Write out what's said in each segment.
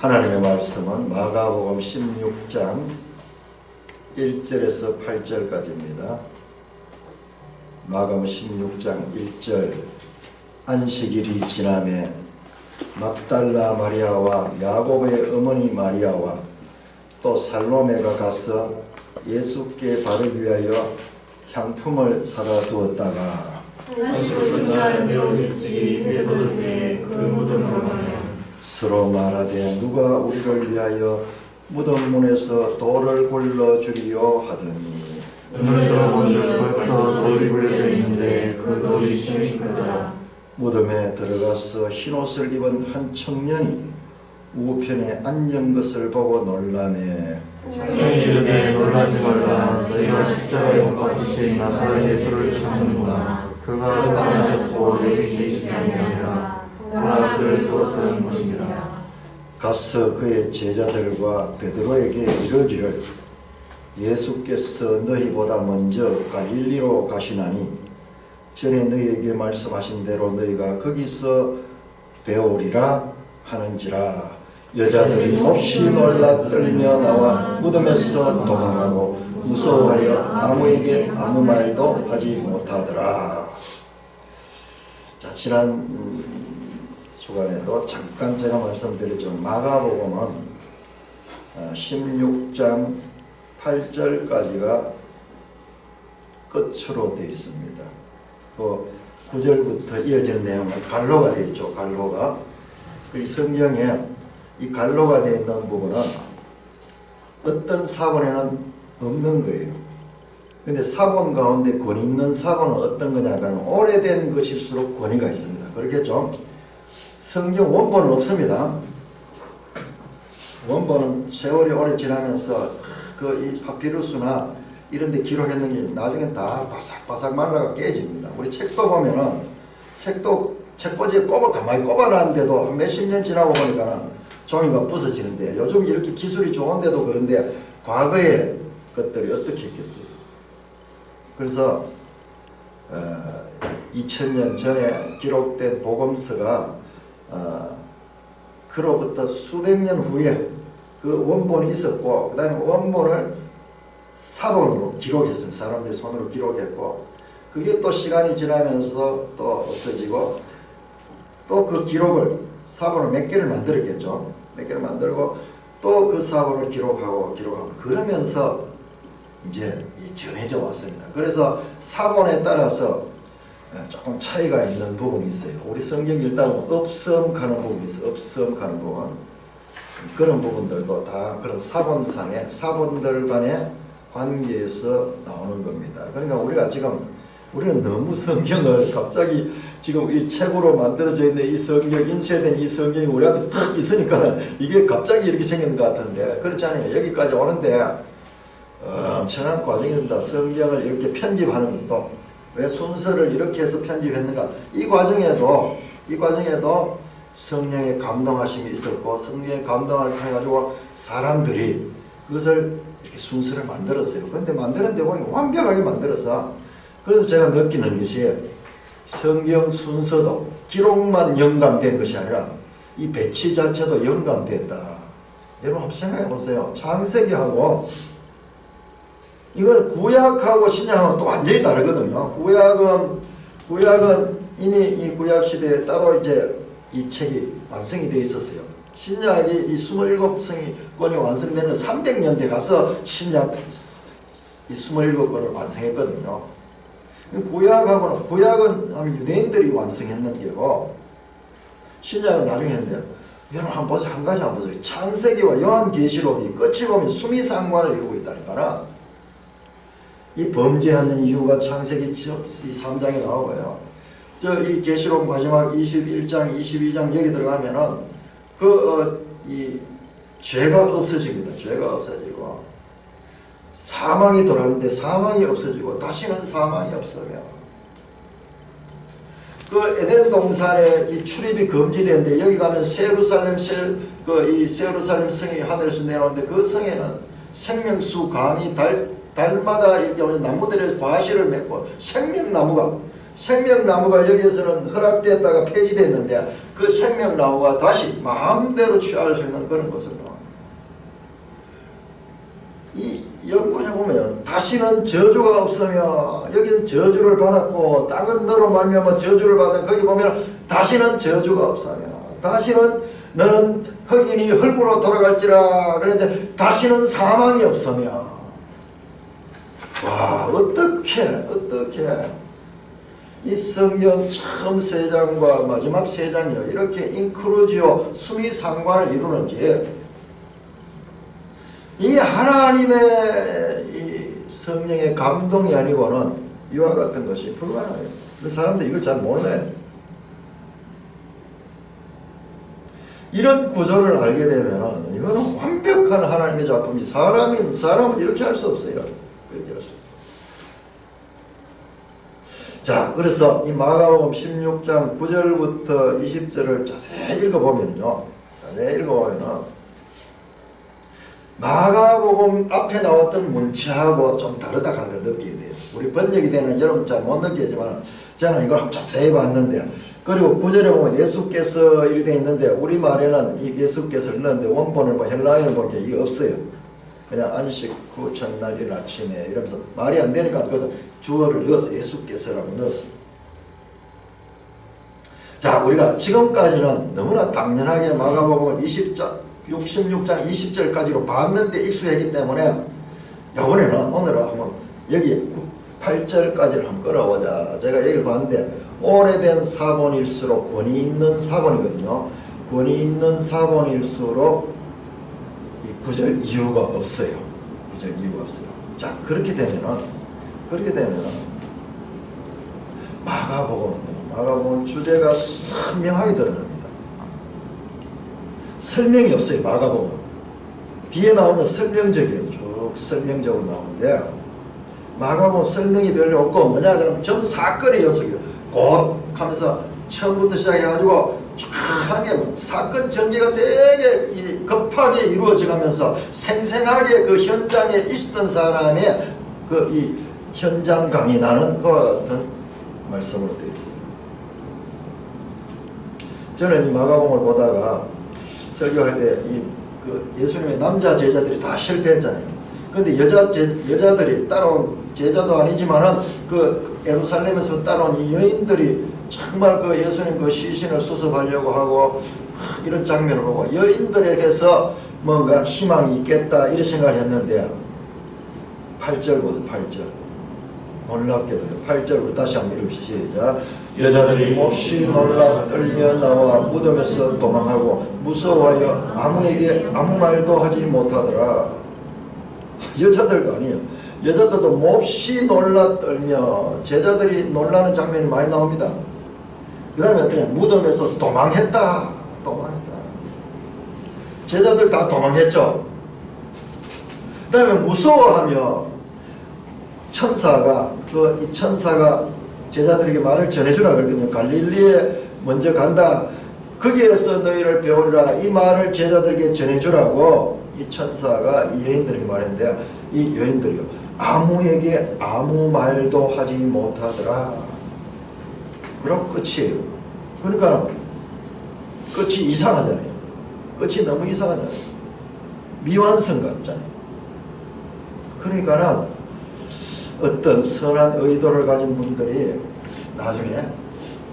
하나님의 말씀은 마가복음 16장 1절에서 8절까지입니다. 마가복음 16장 1절. 안식일이 지나매 막달라 마리아와 야곱의 어머니 마리아와 또 살로메가 가서 예수께 바르기 위하여 향품을 사다 두었다가 그날 매우 일찍이 해돋을 때에 그 무덤으로 가며 서로 말하되 누가 우리를 위하여 무덤 문에서 돌을 굴러주리요 하더니 눈을 들어보니 벌써 돌이 굴려져 있는데 그 돌이 심히 크더라. 무덤에 들어가서 흰옷을 입은 한 청년이 우편에 앉은 것을 보고 놀라매 청년이 이르되 놀라지 말라. 너희가 십자가에 못 박히신 나사렛 예수를 찾는구나. 그가 살아나셨고 여기 계시지 아니하니라. 보라 그를 두었던 것이니라. 가서 그의 제자들과 베드로에게 이르기를 예수께서 너희보다 먼저 갈릴리로 가시나니 전에 너희에게 말씀하신 대로 너희가 거기서 배우리라 하는지라. 여자들이 몹시 놀라 떨며 나와 무덤에서 도망하고 무서워하여 아무에게 아무 말도 하지 못하더라. 자, 지난 주간에도 잠깐 제가 말씀드렸죠. 마가복음은 16장 8절까지가 끝으로 되어 있습니다. 그 9절부터 이어지는 내용은 갈로가 되어 있죠. 갈로가. 이 성경에 이 갈로가 되어 있는 부분은 어떤 사본에는 없는 거예요. 근데 사본 가운데 권위 있는 사본은 어떤 거냐면 오래된 것일수록 권위가 있습니다. 그렇겠죠? 성경 원본은 없습니다. 원본은 세월이 오래 지나면서 그 이 파피루스나 이런 데 기록했는 게 나중에 다 바삭바삭 말라가 깨집니다. 우리 책도 보면은 책꽂이에 가만히 꼽아놨는데도 한 몇십 년 지나고 보니까 종이가 부서지는데 요즘 이렇게 기술이 좋은데도 그런데 과거의 것들이 어떻게 했겠어요? 그래서 2000년 전에 기록된 복음서가 그로부터 수백 년 후에 그 원본이 있었고 그 다음에 원본을 사본으로 기록했어요. 사람들이 손으로 기록했고 그게 또 시간이 지나면서 또 없어지고 또 그 기록을 사본을 몇 개를 만들었겠죠. 몇 개를 만들고 또 그 사본을 기록하고 그러면서 이제 전해져 왔습니다. 그래서 사본에 따라서 조금 차이가 있는 부분이 있어요. 우리 성경 읽다 보면 업성가는 부분이 있어요. 업성가는 부분. 그런 부분들도 다 그런 사본상의 사본들 간의 관계에서 나오는 겁니다. 그러니까 우리는 너무 성경을 갑자기 지금 이 책으로 만들어져 있는 이 성경, 인쇄된 이 성경이 우리 앞에 딱 있으니까 이게 갑자기 이렇게 생긴 것 같은데 그렇지 않아요. 여기까지 오는데 엄청난 과정입니다. 성경을 이렇게 편집하는 것도 왜 순서를 이렇게 해서 편집했는가? 이 과정에도 성령의 감동하심이 있었고 성령의 감동을 통해 가지고 사람들이 그것을 이렇게 순서를 만들었어요. 그런데 만드는데 보면 완벽하게 만들어서 그래서 제가 느끼는 것이 성경 순서도 기록만 영감된 것이 아니라 이 배치 자체도 영감됐다. 여러분 한번 생각해 보세요. 창세기하고 이건 구약하고 신약하고 또 완전히 다르거든요. 구약은 이미 이 구약 시대에 따로 이제 이 책이 완성이 되어 있었어요. 신약이 이 27권이 완성되는 300년대 가서 신약 이 27권을 완성했거든요. 구약은 유대인들이 완성했는 게고 신약은 나중에 했는데 여러분 한번 보세요. 한 가지 한번 보세요. 창세기와 요한계시록이 끝이 보면 수미상관을 이루고 있다니까. 이 범죄하는 이유가 창세기 3장에 나오고요. 이 계시록 마지막 21장, 22장 여기 들어가면은 이 죄가 없어집니다. 죄가 없어지고 사망이 돌아오는데 사망이 없어지고 다시는 사망이 없어요. 그 에덴 동산에 이 출입이 금지되는데 여기 가면 세루살렘 성이 하늘에서 내려오는데 그 성에는 생명수 강이 달마다 이렇게 나무들의 과실을 맺고 생명나무가 여기에서는 허락됐다가 폐지됐는데 그 생명나무가 다시 마음대로 취할 수 있는 그런 것으로 이 연구해 보면 다시는 저주가 없으며 여기는 저주를 받았고 땅은 너로 말미암아 저주를 받은 거기 보면 다시는 저주가 없으며 다시는 너는 흑인이 흙으로 돌아갈지라 그랬는데 다시는 사망이 없으며 와 어떻게 이 성경 처음 세 장과 마지막 세 장이요 이렇게 인클루지오 수미상관을 이루는지 이 하나님의 이 성령의 감동이 아니고는 이와 같은 것이 불가능해요. 그 사람들이 이걸 잘 모르네. 이런 구조를 알게 되면 이거는 완벽한 하나님의 작품이 사람은 이렇게 할 수 없어요. 이렇게 할 수 없어요. 자, 그래서 이 마가복음 16장 9절부터 20절을 자세히 읽어보면요. 마가복음 앞에 나왔던 문체하고 좀 다르다 하는 걸 느끼게 돼요. 우리 번역이 되는 여러분 잘 못 느끼지만 저는 이걸 자세히 봤는데 그리고 9절에 보면 예수께서 이렇게 되어 있는데 우리말에는 이 예수께서를 넣는데 원본을 뭐 헬라어를 보니까 이게 없어요. 그냥 안식 후 첫날 일 아침에 이러면서 말이 안 되니까 그 주어를 넣어서 예수께서라고 넣었어요. 자, 우리가 지금까지는 너무나 당연하게 마가복음 66장 20절까지로 봤는데 익숙했기 때문에 이번에는 오늘은 한번 여기 8절까지를 한번 끌어보자. 제가 얘기를 봤는데 오래된 사본일수록 권위 있는 사본이거든요. 권위 있는 사본일수록 이 9절 이유가 없어요. 9절 이유가 없어요. 자, 그렇게 되면은 마가복음은 주제가 선명하게 드러납니다. 설명이 없어요. 마가복음은 뒤에 나오는 설명적이에요. 쭉 설명적으로 나오는데 마가복음은 설명이 별로 없고 뭐냐 그러면 전 사건의 연속이에요. 곧 하면서 처음부터 시작해가지고 쫙 하게 사건 전개가 되게 급하게 이루어져가면서 생생하게 그 현장에 있었던 사람의 그 이 현장감이 나는 그와 같은 말씀으로 되어 있어요. 저는 이 마가복음을 보다가 설교할 때 그 예수님의 남자 제자들이 다 실패했잖아요. 근데 여자들이 따라온 제자도 아니지만은 그 예루살렘에서 따라온 이 여인들이 정말 그 예수님 그 시신을 수습하려고 하고 이런 장면을 보고 여인들에게서 뭔가 희망이 있겠다 이런 생각을 했는데 8절부터 8절 놀랍게도 8절부터 다시 한번 읽읍시다. 여자들이 몹시 놀라 떨며 나와 무덤에서 도망하고 무서워하여 아무에게 아무 말도 하지 못하더라. 여자들도 아니에요. 여자들도 몹시 놀라 떨며 제자들이 놀라는 장면이 많이 나옵니다. 그 다음에 어떠냐 무덤에서 도망했다. 제자들 다 도망했죠. 그 다음에 무서워하며 천사가 이 천사가 제자들에게 말을 전해주라 그러거든요. 갈릴리에 먼저 간다. 거기에서 너희를 배우리라. 이 말을 제자들에게 전해주라고 이 천사가 이 여인들에게 말했는데 이 여인들이요 아무에게 아무 말도 하지 못하더라. 그럼 끝이에요. 그러니까 끝이 이상하잖아요. 끝이 너무 이상하잖아요. 미완성 같잖아요. 그러니까는 어떤 선한 의도를 가진 분들이 나중에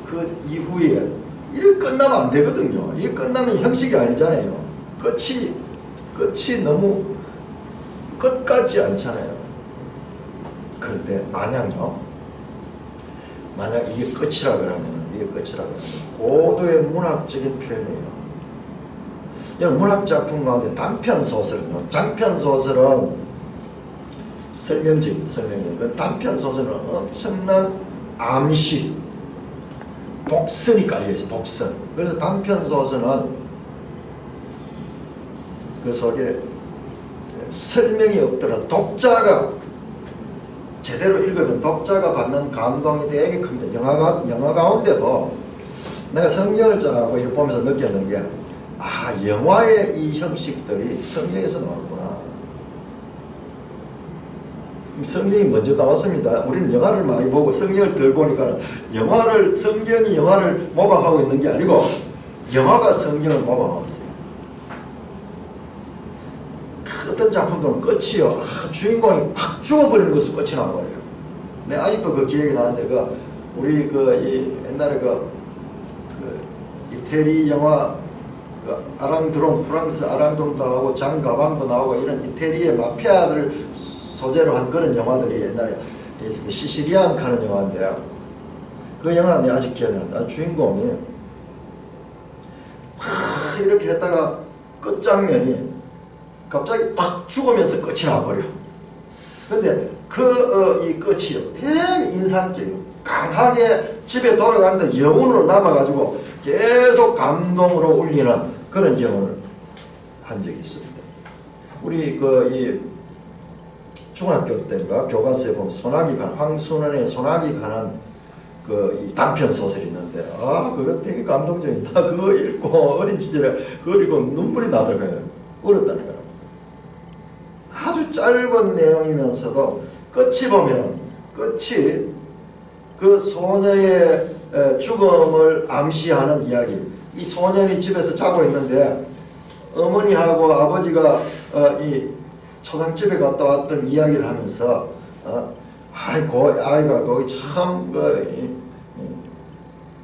그 이후에 이렇게 끝나면 안 되거든요. 이게 끝나면 형식이 아니잖아요. 끝이 너무 끝 같지 않잖아요. 그런데 만약 이게 끝이라 그러면 고도의 문학적인 표현이에요. 문학 작품 가운데 단편 소설은요. 장편 소설은 설명적. 그 단편 소설은 엄청난 암시, 복선이 깔려있어요. 복선. 그래서 단편 소설은 그 속에 설명이 없더라도 독자가 제대로 읽으면 독자가 받는 감동이 되게 큽니다. 영화 가운데도 내가 성경을 짜고 이렇게 보면서 느꼈는 게 영화의 이 형식들이 성경에서 나왔구나. 성경이 먼저 나왔습니다. 우리는 영화를 많이 보고 성경을 덜 보니까 성경이 영화를 모방하고 있는 게 아니고 영화가 성경을 모방하고 어떤 작품들은 끝이요. 주인공이 팍 죽어버리는 것으로 끝이 나버려요. 내 아직도 그 기억이 나는데 우리 이 옛날에 이태리 영화 아랑드롱 프랑스 아랑드롱도 나오고 장가방도 나오고 이런 이태리의 마피아들 소재로 한 그런 영화들이 옛날에 있었는데 시시리안 하는 영화인데요. 그 영화 내가 아직 기억난다. 주인공이 이렇게 했다가 끝장면이 갑자기 팍 죽으면서 끝이 나버려. 근데 이 끝이요 되게 인상적이에요. 강하게 집에 돌아가는데 영혼으로 남아가지고 계속 감동으로 울리는 그런 경험을 한 적이 있습니다. 우리 이 중학교 때인가 교과서에 보면 황순원의 소나기 가는 이 단편 소설이 있는데 그거 되게 감동적이다. 그거 읽고 어린 시절에 그거 읽고 눈물이 나더라고요. 울었다는 거예요. 아주 짧은 내용이면서도 끝이 보면 그 소녀의 죽음을 암시하는 이야기. 이 소년이 집에서 자고 있는데 어머니하고 아버지가 이 초상집에 갔다 왔던 이야기를 하면서 아이가 거기 참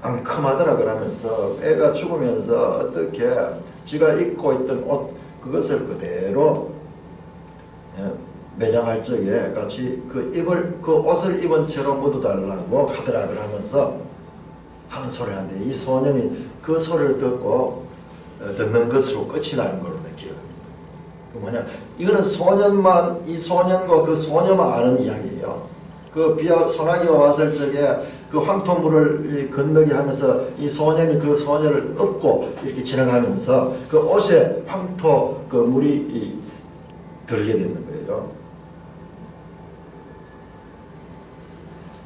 앙큼하더라 그러면서 애가 죽으면서 어떻게 지가 입고 있던 옷 그것을 그대로 매장할 적에 같이 그 옷을 입은 채로 묻어달라고 하더라 그러면서 하는 소리를 하는데 이 소년이 그 소리를 듣는 것으로 끝이 나는 걸로 내 기억합니다. 이거는 이 소년과 그 소녀만 아는 이야기예요. 소나기가 왔을 적에 그 황토물을 건너게 하면서 이 소년이 그 소녀를 업고 이렇게 지나가면서 그 옷에 황토 물이 들게 되는 거예요.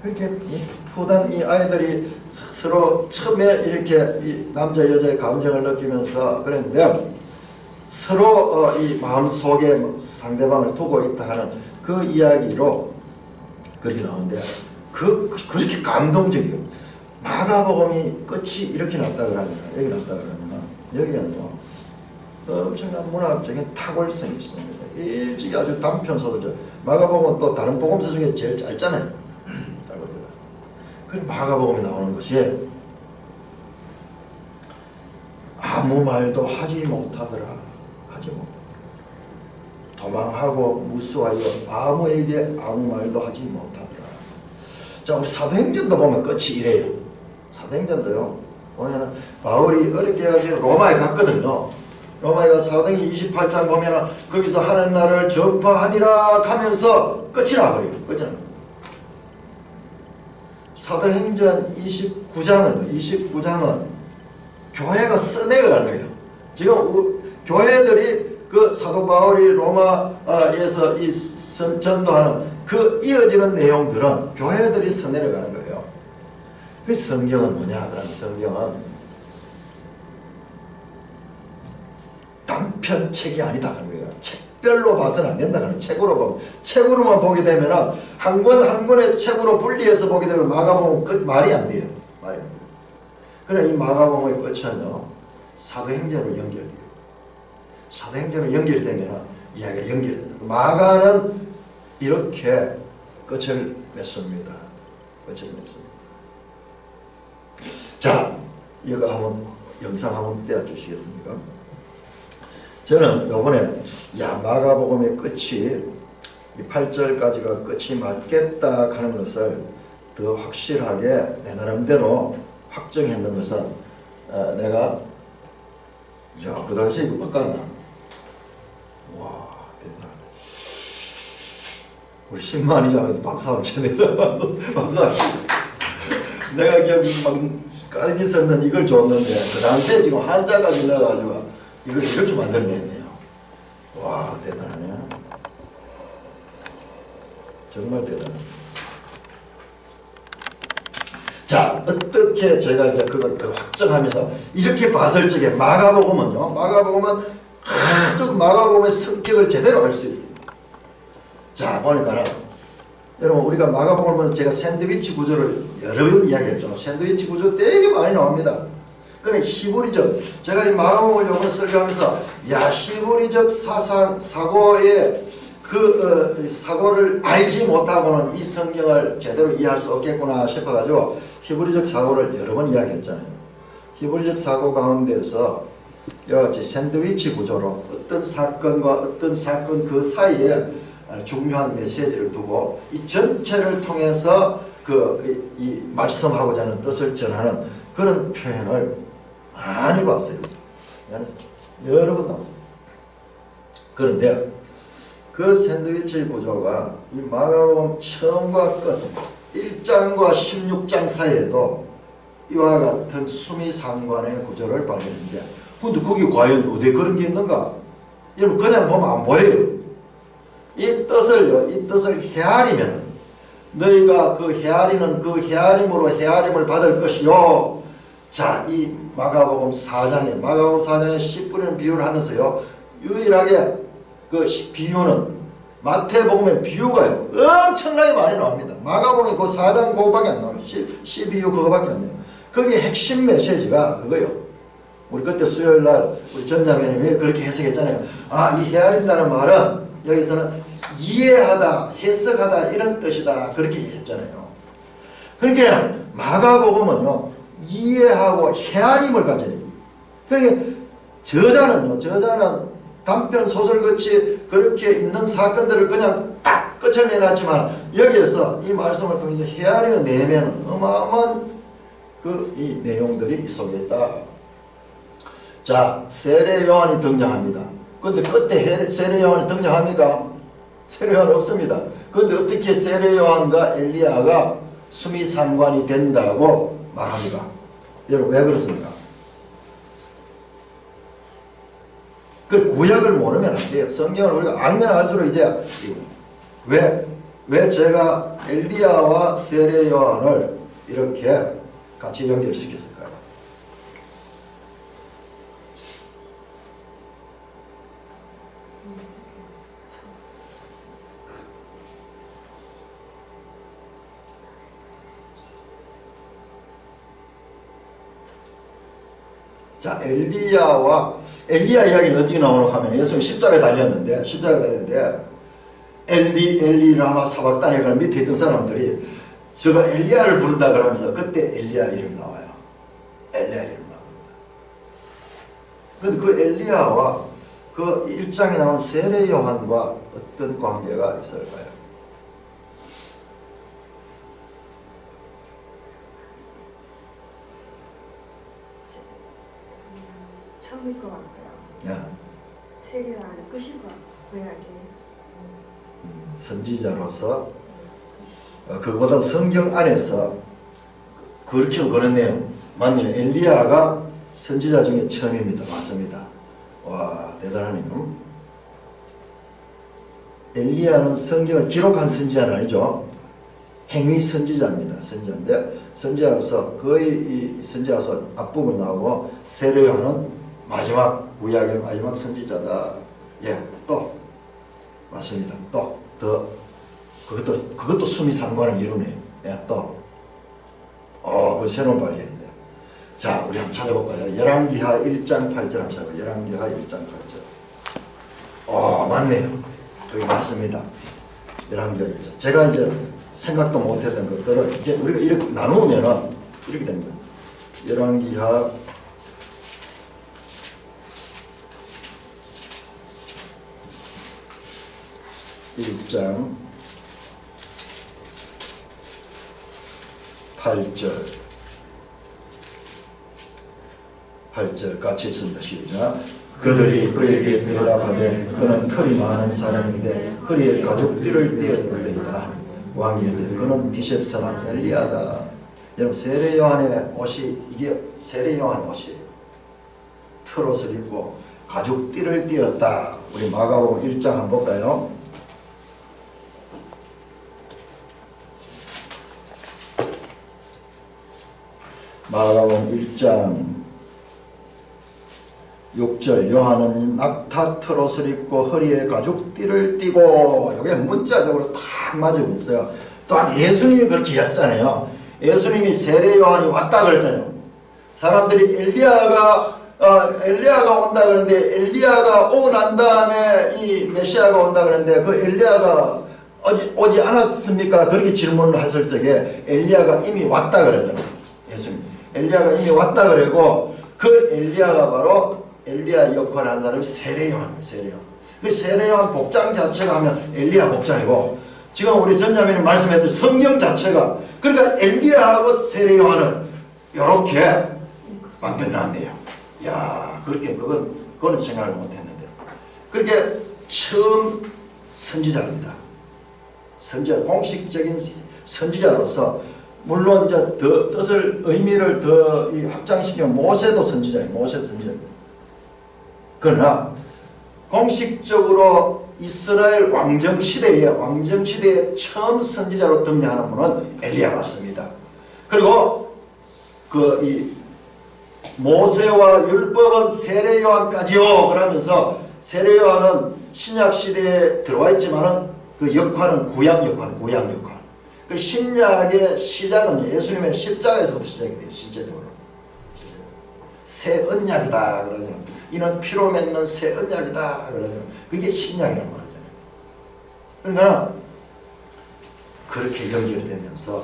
그렇게 푸푸한 이 아이들이 서로 처음에 이렇게 이 남자 여자의 감정을 느끼면서 그랬는데 서로 이 마음속에 상대방을 두고 있다 하는 그 이야기로 그렇게 나오는데 그렇게 감동적이에요. 마가복음이 끝이 이렇게 났다 그러면 여기는요 엄청난 문학적인 탁월성이 있습니다. 일찍이 아주 단편 소설죠. 마가복음은 또 다른 복음서 중에 제일 짧잖아요. 그 마가복음이 나오는 것이 아무 말도 하지 못하더라. 도망하고 무수하여 아무에게 아무 말도 하지 못하더라. 자, 우리 사도행전도 보면 끝이 이래요. 사도행전도요. 보면은 바울이 어렵게 해가지고 로마에 갔거든요. 로마에 가서 사도행전 28장 보면은 거기서 하나님 나라를 전파하니라 하면서 끝이 나버려요. 사도행전 29장은 교회가 써내려가는 거예요. 지금 교회들이 그 사도 바울이 로마에서 이 전도하는 그 이어지는 내용들은 교회들이 써내려가는 거예요. 그 성경은 뭐냐? 그러면 성경은 단편책이 아니다 하는 거예요. 책별로 봐서는 안 된다 하는 책으로만 보게 되면은 한 권 한 권의 책으로 분리해서 보게 되면 마가복음 말이 안 돼요. 그래 이 마가복음의 끝은요 사도행전으로 연결돼요. 사도행전으로 연결되면 이야기가 연결된다. 마가는 이렇게 끝을 맺습니다. 자, 이거 영상 한번 떼어주시겠습니까? 저는 요번에 마가복음의 끝이 이 8절까지가 끝이 맞겠다 하는 것을 더 확실하게 내 나름대로 확정했는 것은 내가 그 당시에 이거 바꿨나? 와, 대단하다. 우리 10만이라면 박수 한번 쳐내라. 박수 한번. 내가 그냥 막 깔기 썼는 이걸 줬는데 그 당시에 지금 한자까지 넣어가지고 이걸 이렇게 만들어냈네요. 와, 대단하네. 정말 대단합니다. 자, 어떻게 제가 이제 그걸 더 확정하면서 이렇게 봤을 적에 마가복음은 아주 마가복음의 성격을 제대로 알 수 있어요. 자, 보니까는 여러분 우리가 마가복음을 보면서 제가 샌드위치 구조를 여러 번 이야기했죠. 샌드위치 구조 되게 많이 나옵니다. 그래 히브리적 제가 이 마가복음을 요번 설교하면서 야 히브리적 사상 사고의 그 사고를 알지 못하고는 이 성경을 제대로 이해할 수 없겠구나 싶어가지고 히브리적 사고를 여러 번 이야기했잖아요. 히브리적 사고 가운데서 이와 같이 샌드위치 구조로 어떤 사건과 어떤 사건 그 사이에 중요한 메시지를 두고 이 전체를 통해서 이 말씀하고자 하는 뜻을 전하는 그런 표현을 많이 봤어요. 여러 번 나왔어요. 그런데 그 샌드위치 구조가 이 마가복음 처음과 끝 1장과 16장 사이에도 이와 같은 수미상관의 구조를 발견했는데 근데 거기 과연 어디 그런 게 있는가? 여러분 그냥 보면 안 보여요. 이 뜻을 헤아리면 너희가 그 헤아리는 그 헤아림으로 헤아림을 받을 것이요. 자, 이 마가복음 4장에 10분의 비유를 하면서요. 유일하게 그 비유는 마태복음의 비유가요. 엄청나게 많이 나옵니다. 마가복음이 그 4장 그거밖에 안 나와요. 12유 그거밖에 안 나와요. 거기에 핵심 메시지가 그거요. 우리 그때 수요일날 우리 전자매님이 그렇게 해석했잖아요. 아, 이 헤아린다는 말은 여기서는 이해하다, 해석하다 이런 뜻이다. 그렇게 했잖아요. 그러니까 마가복음은요. 이해하고 헤아림을 가져야 돼요. 그러니까 저자는 단편 소설같이 그렇게 있는 사건들을 그냥 딱 끝을 내놨지만 여기에서 이 말씀을 통해서 헤아려 내면 어마어마한 이 내용들이 이 속에 있다. 자, 세례 요한이 등장합니다. 근데 그때 세례 요한이 등장합니까? 세례 요한 없습니다. 근데 어떻게 세례 요한과 엘리야가 수미상관이 된다고 말합니까? 여러분 왜 그렇습니까? 그 구약을 모르면 안 돼요. 성경을 우리가 알면 알수록 이제 왜 제가 엘리야와 세례 요한을 이렇게 같이 연결시켰을까요? 자, 엘리야 이야기는 어떻게 나오노 하면 예수님 십자가에 달렸는데 엘리 라마 사박단에 가는 밑에 있던 사람들이 저거 엘리야를 부른다 그러면서 그때 엘리야 이름이 나와요. 엘리야 이름 나옵니다. 근데 그 엘리야와 그 1장에 나온 세례 요한과 어떤 관계가 있을까요? 처음일 것 같고요. 네. 세례 요한은 끝일 것 같고 구약에 선지자로서 그보다 성경 안에서 그렇게 그렇네요. 맞네요. 엘리야가 선지자 중에 처음입니다. 맞습니다. 와, 대단하네요. 엘리야는 성경을 기록한 선지자는 아니죠. 행위 선지자입니다. 선지자인데 선지자로서 거의 이 선지자로서 앞부분 나오고 세례 요한은 마지막 구약의 마지막 선지자다. 예, 또 맞습니다. 또 더 그것도 수미상관을 이루네. 예, 또 그 새로운 발견인데. 자, 우리 한번 찾아볼까요? 열왕기하 1장 8절 한번 찾아볼까요? 열왕기하 1장 8절. 맞네요. 그게 맞습니다. 열왕기하 1장. 제가 이제 생각도 못했던 것들을 이제 우리가 이렇게 나누면은 이렇게 됩니다. 열왕기하 1장 8절 같이 읽습니다. 시작. 그들이 그에게 대답하되 그는 털이 많은 사람인데 허리에 가죽띠를 띠었더이다 하니 왕이 이르되 그는 디셉 사람 엘리야다. 여러분 세례 요한의 옷이 이게 세례 요한의 옷이에요. 털옷을 입고 가죽띠를 띠었다. 우리 마가복음 1장 한번 볼까요? 마가복음 1장 6절 요한은 낙타 털옷을 입고 허리에 가죽띠를 띠고 이게 문자적으로 딱 맞으고 있어요. 또한 예수님이 그렇게 했잖아요. 예수님이 세례 요한이 왔다 그랬잖아요. 사람들이 엘리야가 온다 그러는데 엘리야가 오고 난 다음에 이 메시아가 온다 그러는데 그 엘리야가 오지 않았습니까? 그렇게 질문을 했을 적에 엘리야가 이미 왔다 그러잖아요. 예수님. 엘리야가 이미 왔다 그러고 그 엘리야가 바로 엘리야 역할을 한 사람이 세례요한이에요. 세례요한. 그 세례요한 복장 자체가 하면 엘리야 복장이고 지금 우리 전자매님 말씀했던 성경 자체가 그러니까 엘리야하고 세례요한을 이렇게 만들어놨네요. 야, 그렇게 그거는 생각을 못했는데 그렇게 처음 선지자입니다. 선지자, 공식적인 선지자로서 물론 이제 더 뜻을 의미를 더 확장시키면 모세도 선지자예요. 모세도 선지자입니다. 그러나 공식적으로 이스라엘 왕정시대에 처음 선지자로 등장하는 분은 엘리야 맞습니다. 그리고 이 모세와 율법은 세례요한까지요 그러면서 세례요한은 신약시대에 들어와 있지만은 그 역할은 구약 역할. 그 신약의 시작은 예수님의 십자가에서부터 시작이 돼요. 실제적으로. 새 언약이다 그러잖아요. 이는 피로 맺는 새 언약이다 그러잖아요. 그게 신약이란 말이잖아요. 그러니까 그렇게 연결되면서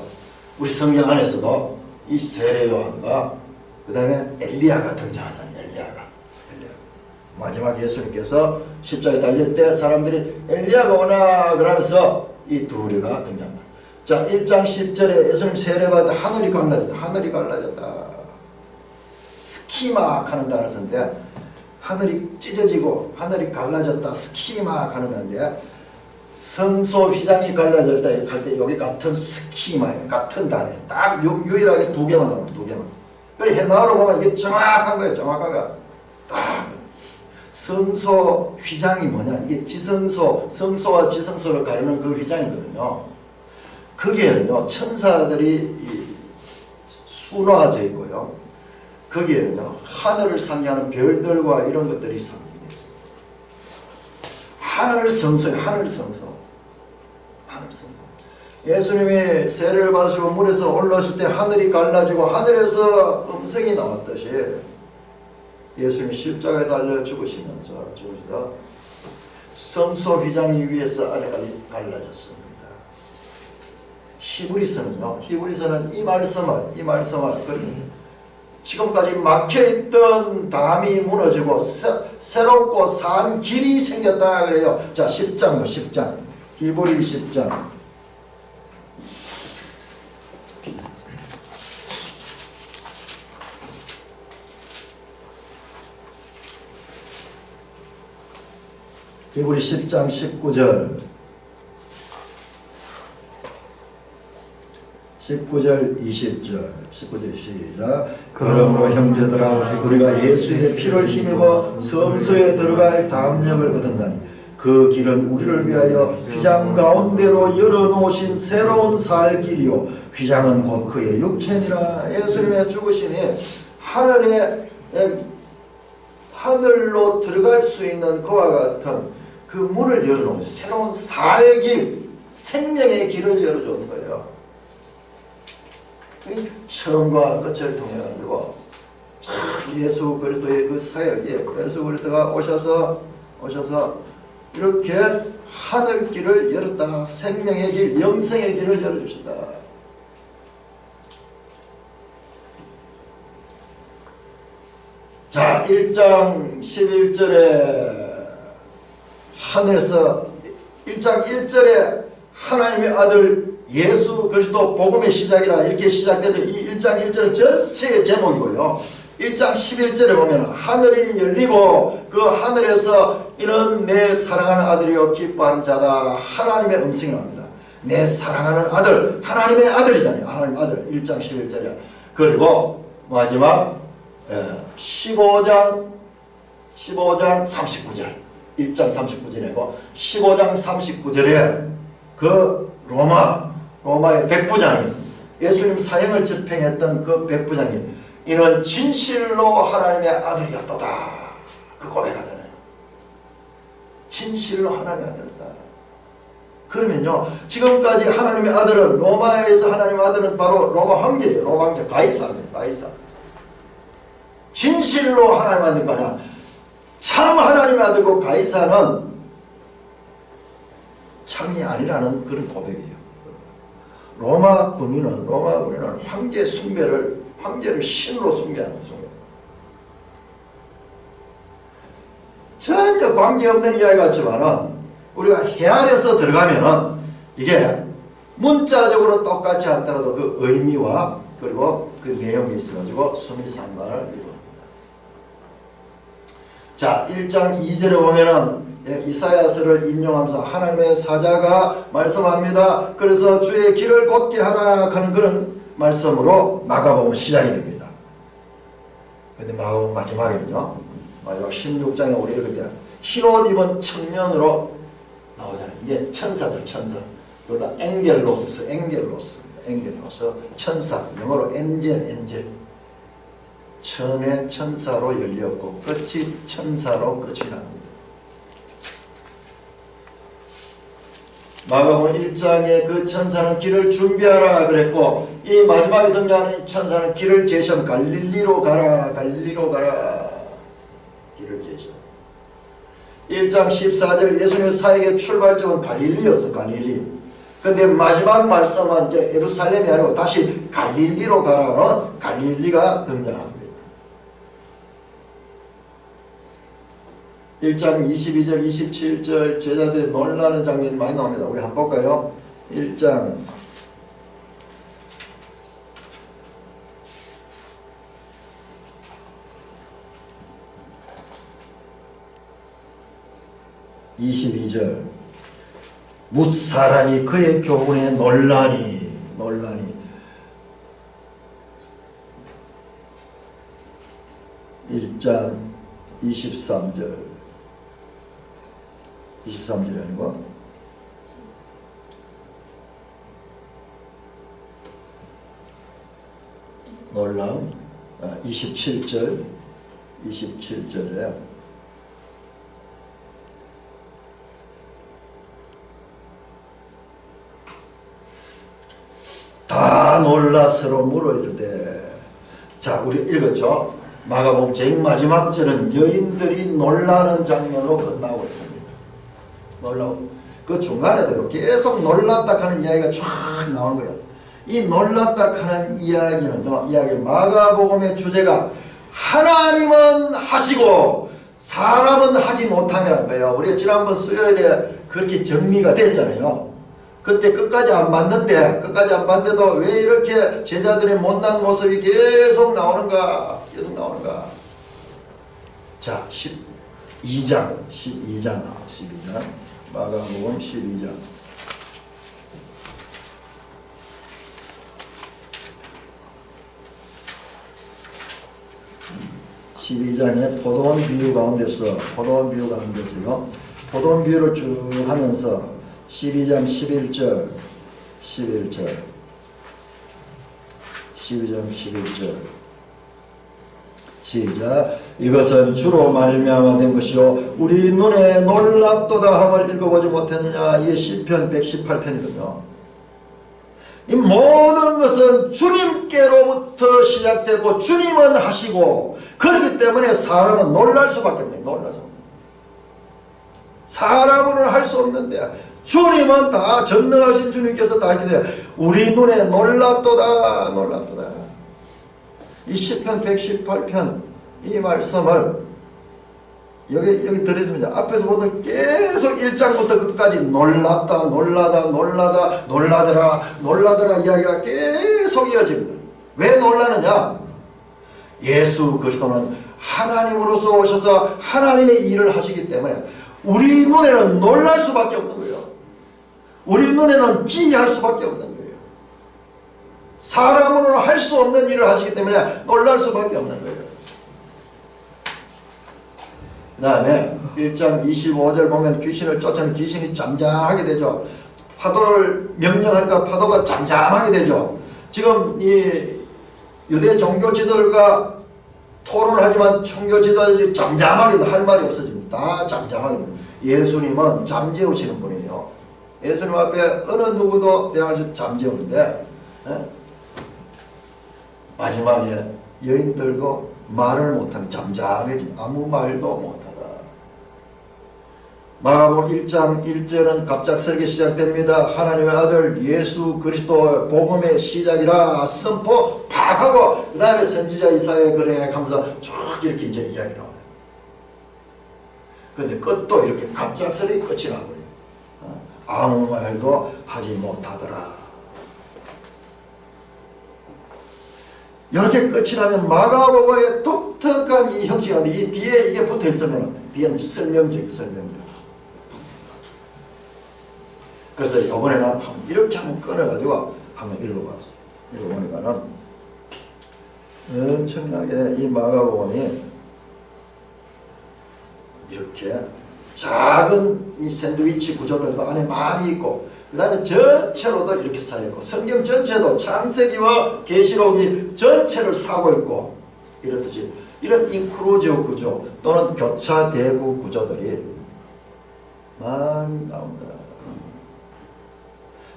우리 성경 안에서도 이 세례요한과 그 다음에 엘리야가 등장하잖아요. 엘리야가. 마지막 예수님께서 십자가에 달릴 때 사람들이 엘리야가 오나 그러면서 이 둘이가 등장합니다. 자, 1장 10절에 예수님 세례받을 때 하늘이 갈라졌다. 스키막 하는 단어를 썼는데 하늘이 찢어지고 하늘이 갈라졌다. 스키막 하는 단어인데 성소 휘장이 갈라졌다 할 때 여기 같은 스키마예요. 같은 단어예요. 딱 유일하게 두 개만 나옵니다. 두 개만. 그래 헬라어로 보면 이게 정확한 거예요. 정확하가 딱 성소 휘장이 뭐냐? 이게 지성소, 성소와 지성소를 가르는 그 휘장이거든요. 거기에는요 천사들이 순화되어 있고요. 거기에는요 하늘을 상징하는 별들과 이런 것들이 상징되어 있습니다. 하늘 성소예요. 하늘 성소. 예수님이 세례를 받으시고 물에서 올라오실 때 하늘이 갈라지고 하늘에서 음성이 나왔듯이 예수님이 십자가에 달려 죽으시다 성소 휘장이 위에서 아래까지 갈라졌습니다. 히브리서는 이 말씀을 지금까지 막혀있던 담이 무너지고 새롭고 산 길이 생겼다 그래요. 자 10장 히브리 10장 히브리 10장 19절 20절 시작. 그러므로 형제들아 우리가 예수의 피를 힘입어 성소에 들어갈 담력을 얻었나니 그 길은 우리를 위하여 휘장 가운데로 열어놓으신 새로운 살 길이요 휘장은 곧 그의 육체니라. 예수님의 죽으심이 하늘로 들어갈 수 있는 그와 같은 그 문을 열어놓은 새로운 살 길, 생명의 길을 열어주는 거예요. 처음과 끝을 통해 가지고 예수 그리스도의 그 사역이 예수 그리스도가 오셔서 이렇게 하늘 길을 열었다. 생명의 길, 영생의 길을 열어주신다. 자, 1장 11절에 하늘에서 1장 1절에 하나님의 아들 예수 그리스도 복음의 시작이라 이렇게 시작되는 이 1장 1절은 전체의 제목이고요. 1장 11절에 보면 하늘이 열리고 그 하늘에서 이는 내 사랑하는 아들이요 기뻐하는 자다. 하나님의 음성이 나옵니다. 내 사랑하는 아들, 하나님의 아들이잖아요. 하나님 아들 1장 11절에 그리고 마지막 15장 39절 1장 39절이고 15장 39절에 그 로마의 백부장이 예수님 사형을 집행했던 그 백부장이 이는 진실로 하나님의 아들이었도다. 그 고백하잖아요. 진실로 하나님의 아들이다. 그러면요 지금까지 하나님의 아들은 로마에서 하나님의 아들은 바로 로마 황제예요. 로마 황제 가이사입니다. 가이사. 진실로 하나님 아들 거냐 참 하나님의 아들고 가이사는 참이 아니라는 그런 고백이에요. 로마 군인은 황제를 신으로 숭배하는 숭배. 전혀 관계없는 이야기 같지만은 우리가 헤아려서 들어가면은 이게 문자적으로 똑같지 않더라도 그 의미와 그리고 그 내용이 있어가지고 수미상관을 이루어집니다. 자, 1장 2절에 보면은 이사야서를 인용하면서 하나님의 사자가 말씀합니다. 그래서 주의 길을 곧게 하라 하는 그런 말씀으로 마가복음 시작이 됩니다. 근데 마가복음 마지막에는요, 마지막 16장에 우리 이렇게 흰옷 입은 청년으로 나오잖아요. 이게 천사들, 천사. 둘 다 엔겔로스, 천사. 영어로 엔젤. 처음에 천사로 열렸고 끝이 천사로 끝이 납니다. 마가복음 1장에 그 천사는 길을 준비하라 그랬고 이 마지막에 등장하는 이 천사는 길을 제시하면 갈릴리로 가라 길을 제시합니다. 1장 14절 예수님의 사역의 출발점은 갈릴리였어요. 갈릴리. 근데 마지막 말씀은 이제 예루살렘이 아니고 다시 갈릴리로 가라는 갈릴리가 등장합니다. 1장 22절 27절 제자들이 놀라는 장면이 많이 나옵니다. 우리 한번 볼까요? 1장 22절 뭇사람이 그의 교훈에 놀라니 1장 23절이 아니고 27절에 다 놀라서로 물어 이르되. 자, 우리 읽었죠? 마가복음 제일 마지막 절은 여인들이 놀라는 장면으로 끝나고 있습니다. 놀라고. 그 중간에도 계속 놀랐다 하는 이야기가 쫙 나온 거예요. 이 놀랐다 하는 이야기는요, 마가복음의 주제가 하나님은 하시고 사람은 하지 못함이라는 거예요. 우리가 지난번 수요일에 그렇게 정리가 됐잖아요. 그때 끝까지 안 봤는데도 왜 이렇게 제자들의 못난 모습이 계속 나오는가. 자, 12장 마가복음 12장 12장에 포도원 비유 가운데서요, 포도원 비유를 쭉 하면서 12장 11절 시작. 이것은 주로 말미암아 된 것이요 우리 눈에 놀랍도다 함을 읽어보지 못했느냐. 이게 시편 118편이거든요. 이 모든 것은 주님께로부터 시작되고 주님은 하시고 그렇기 때문에 사람은 놀랄 수밖에 없네요. 사람으로는 할 수 없는데 주님은 다 전능하신 주님께서 다 했기 때문에 우리 눈에 놀랍도다. 이 시편 118편 이 말씀을 여기 들으십니다. 앞에서 보면 계속 1장부터 끝까지 놀라더라 이야기가 계속 이어집니다. 왜 놀라느냐? 예수 그리스도는 하나님으로서 오셔서 하나님의 일을 하시기 때문에 우리 눈에는 놀랄 수밖에 없는 거예요. 우리 눈에는 기이할 수밖에 없는 거예요. 사람으로는 할 수 없는 일을 하시기 때문에 놀랄 수밖에 없는 거예요. 그 다음에 1장 25절 보면 귀신을 쫓아내는 귀신이 잠잠하게 되죠. 파도를 명령하니까 파도가 잠잠하게 되죠. 지금 이 유대 종교 지도들과 토론하지만 종교 지도자들이 잠잠하게 할 말이 없어집니다. 다 잠잠하게 됩니다. 예수님은 잠재우시는 분이에요. 예수님 앞에 어느 누구도 대할 수 잠재우는데 마지막에 여인들도 말을 못하면 잠잠해지 아무 말도 못하다. 마가복음 1장 1절은 갑작스럽게 시작됩니다. 하나님의 아들 예수 그리스도 복음의 시작이라 선포 팍 하고 그 다음에 선지자 이사야 그래 하면서 쭉 이렇게 이제 이야기 나와요. 근데 끝도 이렇게 갑작스럽게 끝이 나버려요. 아무 말도 하지 못하더라. 이렇게 끝이 나면 마가복음의 독특한 이 형식이 나는데 이 뒤에 이게 붙어 있으면 뒤에는 설명적. 그래서 이번에는 이렇게 한번 끊어가지고 한번 읽어봤어요. 읽어보니까는 엄청나게 이 마가복음이 이렇게 작은 이 샌드위치 구조들도 안에 많이 있고 그 다음에 전체로도 이렇게 쌓여있고 성경 전체도 창세기와 계시록이 전체를 사고 있고 이렇듯이 이런 인크루지브 구조 또는 교차 대구 구조들이 많이 나온다.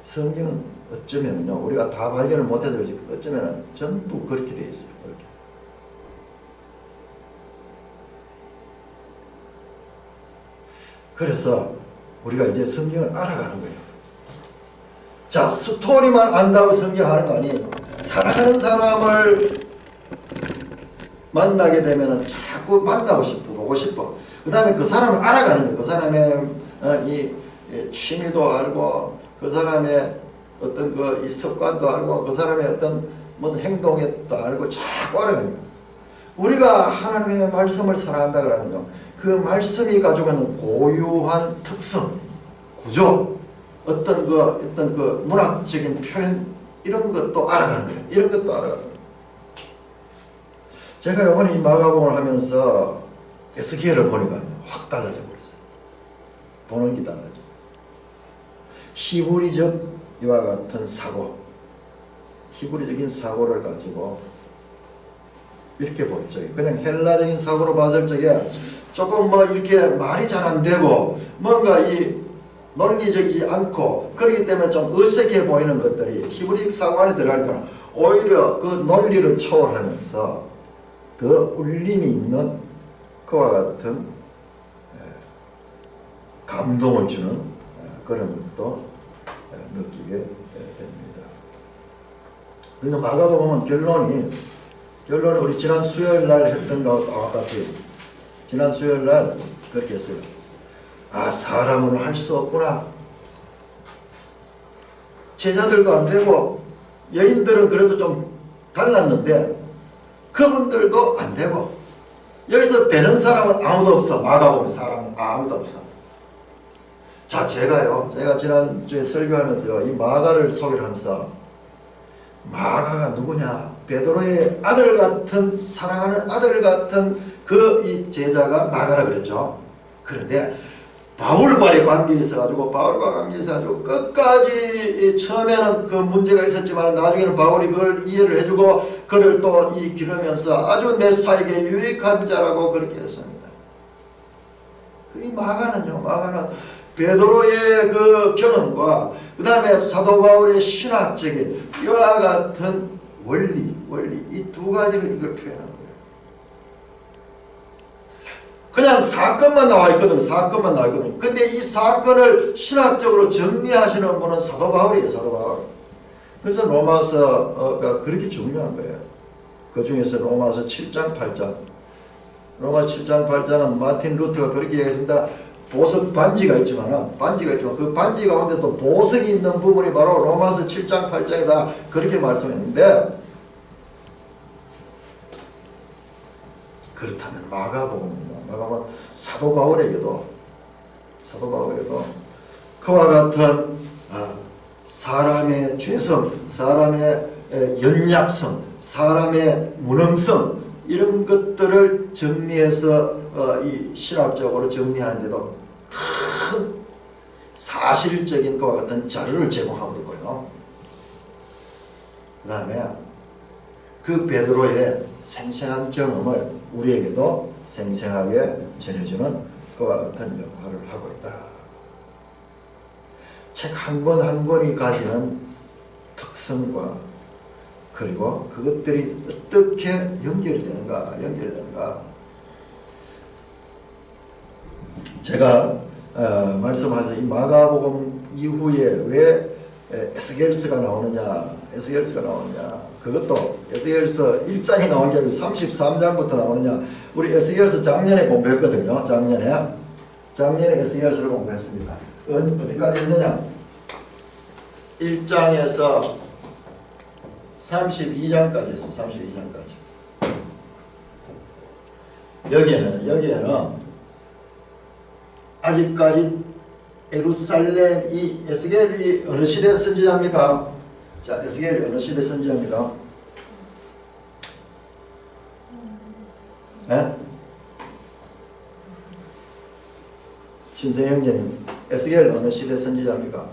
성경은 어쩌면요 우리가 다 발견을 못해서 그렇지 어쩌면 전부 그렇게 되어 있어요. 그렇게. 그래서 우리가 이제 성경을 알아가는 거예요. 자, 스토리만 안다고 성경하는 거 아니에요. 사랑하는 사람을 만나게 되면 자꾸 만나고 싶고 보고 싶어. 그 다음에 그 사람을 알아가는 거예요. 그 사람의 이 취미도 알고 그 사람의 어떤 그 이 습관도 알고 그 사람의 어떤 무슨 행동도 알고 자꾸 알아가는 거예요. 우리가 하나님의 말씀을 사랑한다 그러는 거. 그 말씀이 가지고 있는 고유한 특성, 구조, 어떤 그 문학적인 표현 이런 것도 알아가는 거예요. 이런 것도 알아가는 거예요. 제가 이번에 이 마가복음을 하면서 에스겔을 보니까 확 달라져 버렸어요. 보는 게 달라져. 히브리적 이와 같은 사고, 히브리적인 사고를 가지고 이렇게 볼 적에 그냥 헬라적인 사고로 봤을 적에 조금 뭐 이렇게 말이 잘 안 되고 뭔가 이 논리적이지 않고 그렇기 때문에 좀 어색해 보이는 것들이 히브리적 사고 안에 들어가니까 오히려 그 논리를 초월하면서 더 울림이 있는 그와 같은 감동을 주는 그런 것도 느끼게 됩니다. 그러니까 마가복음은 결론은 우리 지난 수요일 날 했던 것과 같아요. 지난 수요일 날 그렇게 했어요. 아, 사람은 할 수 없구나. 제자들도 안 되고 여인들은 그래도 좀 달랐는데 그분들도 안 되고 여기서 되는 사람은 아무도 없어. 마가복음 사람은 아무도 없어. 자, 제가 지난주에 설교하면서요 이 마가를 소개를 하면서 마가가 누구냐? 베드로의 아들 같은 사랑하는 아들 같은 그 이 제자가 마가라 그랬죠. 그런데 바울과의 관계에 있어가지고 끝까지 처음에는 그 문제가 있었지만 나중에는 바울이 그걸 이해를 해주고 그를 또 기르면서 아주 메사에게 유익한 자라고 그렇게 했습니다. 이 마가는 베드로의 그 경험과 그 다음에 사도 바울의 신학적인 이와 같은 원리 이 두 가지를 이걸 표현하는 거예요. 그냥 사건만 나와 있거든. 근데 이 사건을 신학적으로 정리하시는 분은 사도 바울이에요. 사도 바울. 그래서 로마서가 그렇게 중요한 거예요. 그 중에서 로마서 7장 8장. 로마 7장 8장은 마틴 루터가 그렇게 얘기했습니다. 보석 반지가 있지만 그 반지 가운데 또 보석이 있는 부분이 바로 로마서 7장 8장이다. 그렇게 말씀했는데 그렇다면 마가복음입니다. 마가복음 사도 바울에게도 그와 같은 사람의 죄성, 사람의 연약성, 사람의 무능성 이런 것들을 정리해서 이 신학적으로 정리하는데도 큰 사실적인 것과 같은 자료를 제공하고 있고요. 그 다음에 그 베드로의 생생한 경험을 우리에게도 생생하게 전해주는 그와 같은 역할을 하고 있다. 책 한 권 한 권이 가지는 특성과 그리고 그것들이 어떻게 연결이 되는가. 제가 말씀하신 이 마가복음 이후에 왜 에스겔서가 나오느냐. 그것도 에스겔서 1장이 나온 게 아니고 33장부터 나오느냐. 우리 에스겔서 작년에 공부했거든요. 작년에 에스겔서를 공부했습니다. 어디까지 했느냐. 1장에서 32장까지 했습니다. 32장까지. 여기에는 아직까지 예루살렘 이 에스겔이 어느 시대 선지자입니까? 자, 에스겔이 어느 시대 선지자입니까? 네? 신생 형제님, 에스겔 어느 시대 선지자입니까?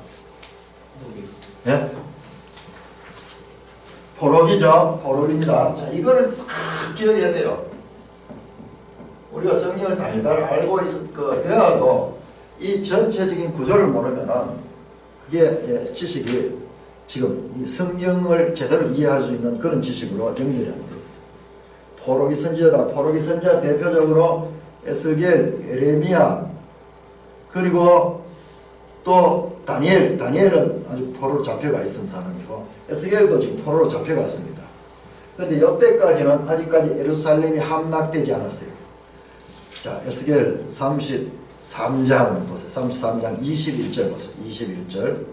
네? 포록입니다. 자, 이거를 막 기억해야 돼요. 우리가 성경을 달달 알고 해야도 이 전체적인 구조를 모르면은 그게 지식이 지금 이 성경을 제대로 이해할 수 있는 그런 지식으로 연결이 안 돼요. 포록이 선지자다. 포록이 선지자 대표적으로 에스겔, 에레미야, 그리고 또 다니엘은 아주 포로로 잡혀가 있던 사람이고 에스겔도 지금 포로로 잡혀갔습니다. 그런데 이때까지는 아직까지 예루살렘이 함락되지 않았어요. 자, 에스겔 33장 보세요. 33장 21절 보세요. 21절.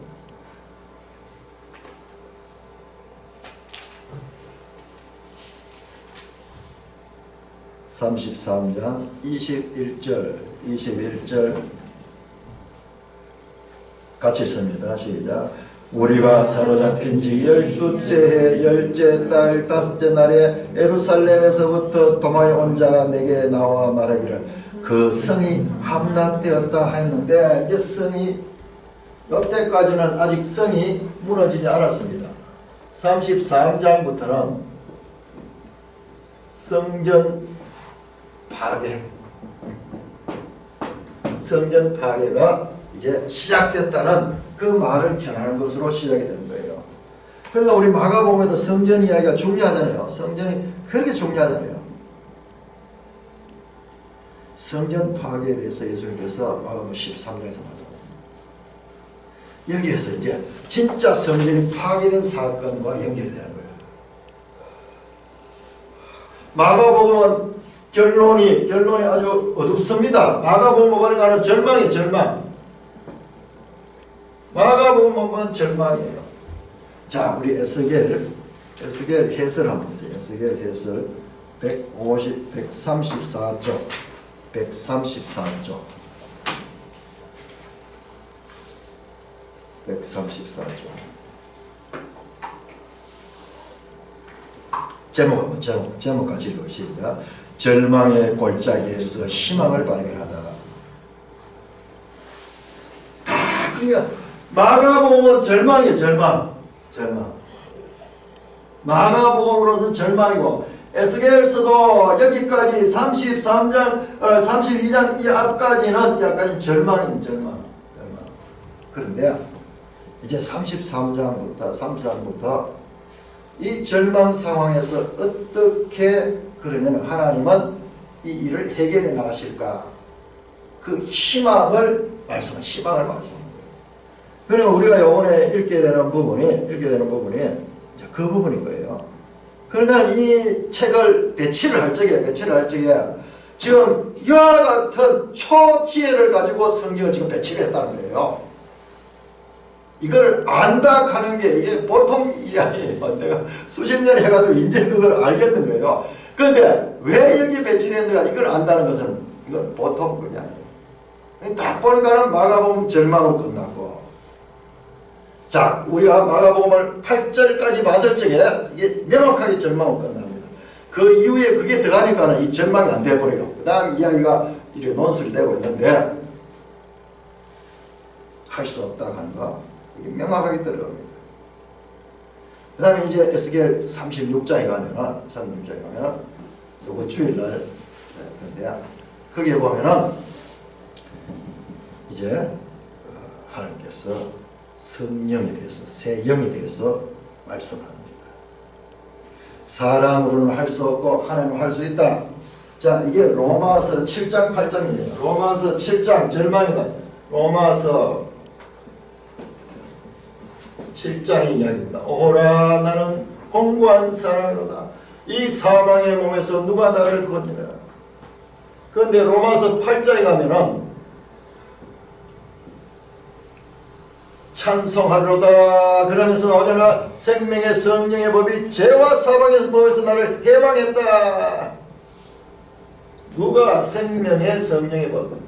(33장) 21절 같이 있습니다. 시작. 우리가 사로잡힌 지 12째 해 10째 달 5째 날에 예루살렘에서부터 도망해 온 자가 내게 나와 말하기를 그 성이 함락되었다 했는데 이제 성이 이때까지는 아직 성이 무너지지 않았습니다. 33장부터는 성전 파괴가 이제 시작됐다는 그 말을 전하는 것으로 시작이 되는 거예요. 그러니까 우리 마가복음에도 성전 이야기가 중요하잖아요. 성전이 그렇게 중요하잖아요. 성전 파괴에 대해서 예수님께서 마가복음 13장에서 말합니다. 여기에서 이제 진짜 성전이 파괴된 사건과 연결이 되는 거예요. 마가복음은 결론이 아주 어둡습니다. 마가복음은 가는 절망이 절망. 마가복음은 절망이에요. 자, 우리 에스겔 해설 한번 보세요. 에스겔 해설 134쪽. 134쪽. 제목까지 읽으시죠. 절망의 골짜기에서 희망을 발견하다가. 그러니까 마가복음은 절망이에요. 절망. 마가복음으로서는 절망이고 에스겔서도 여기까지 33장, 32장 이 앞까지는 약간 절망입니다. 절망. 그런데 이제 33장부터 이 절망 상황에서 어떻게 그러면 하나님은 이 일을 해결해 나가실까? 그 희망을 말씀합니다. 그러면 우리가 이번에 읽게 되는 부분이 그 부분인 거예요. 그러니까 이 책을 배치를 할 적에 지금 이와 같은 초지혜를 가지고 성경을 지금 배치를 했다는 거예요. 이걸 안다 하는 게 이게 보통 일이 아니에요. 내가 수십 년 해가지고 이제 그걸 알겠는 거예요. 그런데 왜 여기 배치됐는가 이걸 안다는 것은 이건 보통 그게 아니에요. 딱 보니까는 마가복음 절망으로 끝났고, 자, 우리가 마가복음을 8절까지 봤을 적에 이게 명확하게 절망으로 끝납니다. 그 이후에 그게 들어가니까는 이 절망이 안 돼버려요. 그 다음 이야기가 이렇게 논술이 되고 있는데 할 수 없다 하는 거 이게 명확하게 들어갑니다. 그 다음에 이제 에스겔 36장에 가면은 요거 주일날 근데 거기에 보면은 이제 하나님께서 성령에 대해서 새 영에 대해서 말씀합니다. 사람으로는 할 수 없고 하나님은 할 수 있다. 자, 이게 로마서 7장 8장이에요. 로마서 7장 절망이다. 로마서 7장의 이야기입니다. 오라 나는 공고한 사람이로다. 이 사망의 몸에서 누가 나를 건지라. 그런데 로마서 8장에 가면은 찬송하리로다 그러면서 나오잖아. 생명의 성령의 법이 죄와 사망의 법에서 나를 해방했다. 누가 생명의 성령의 법?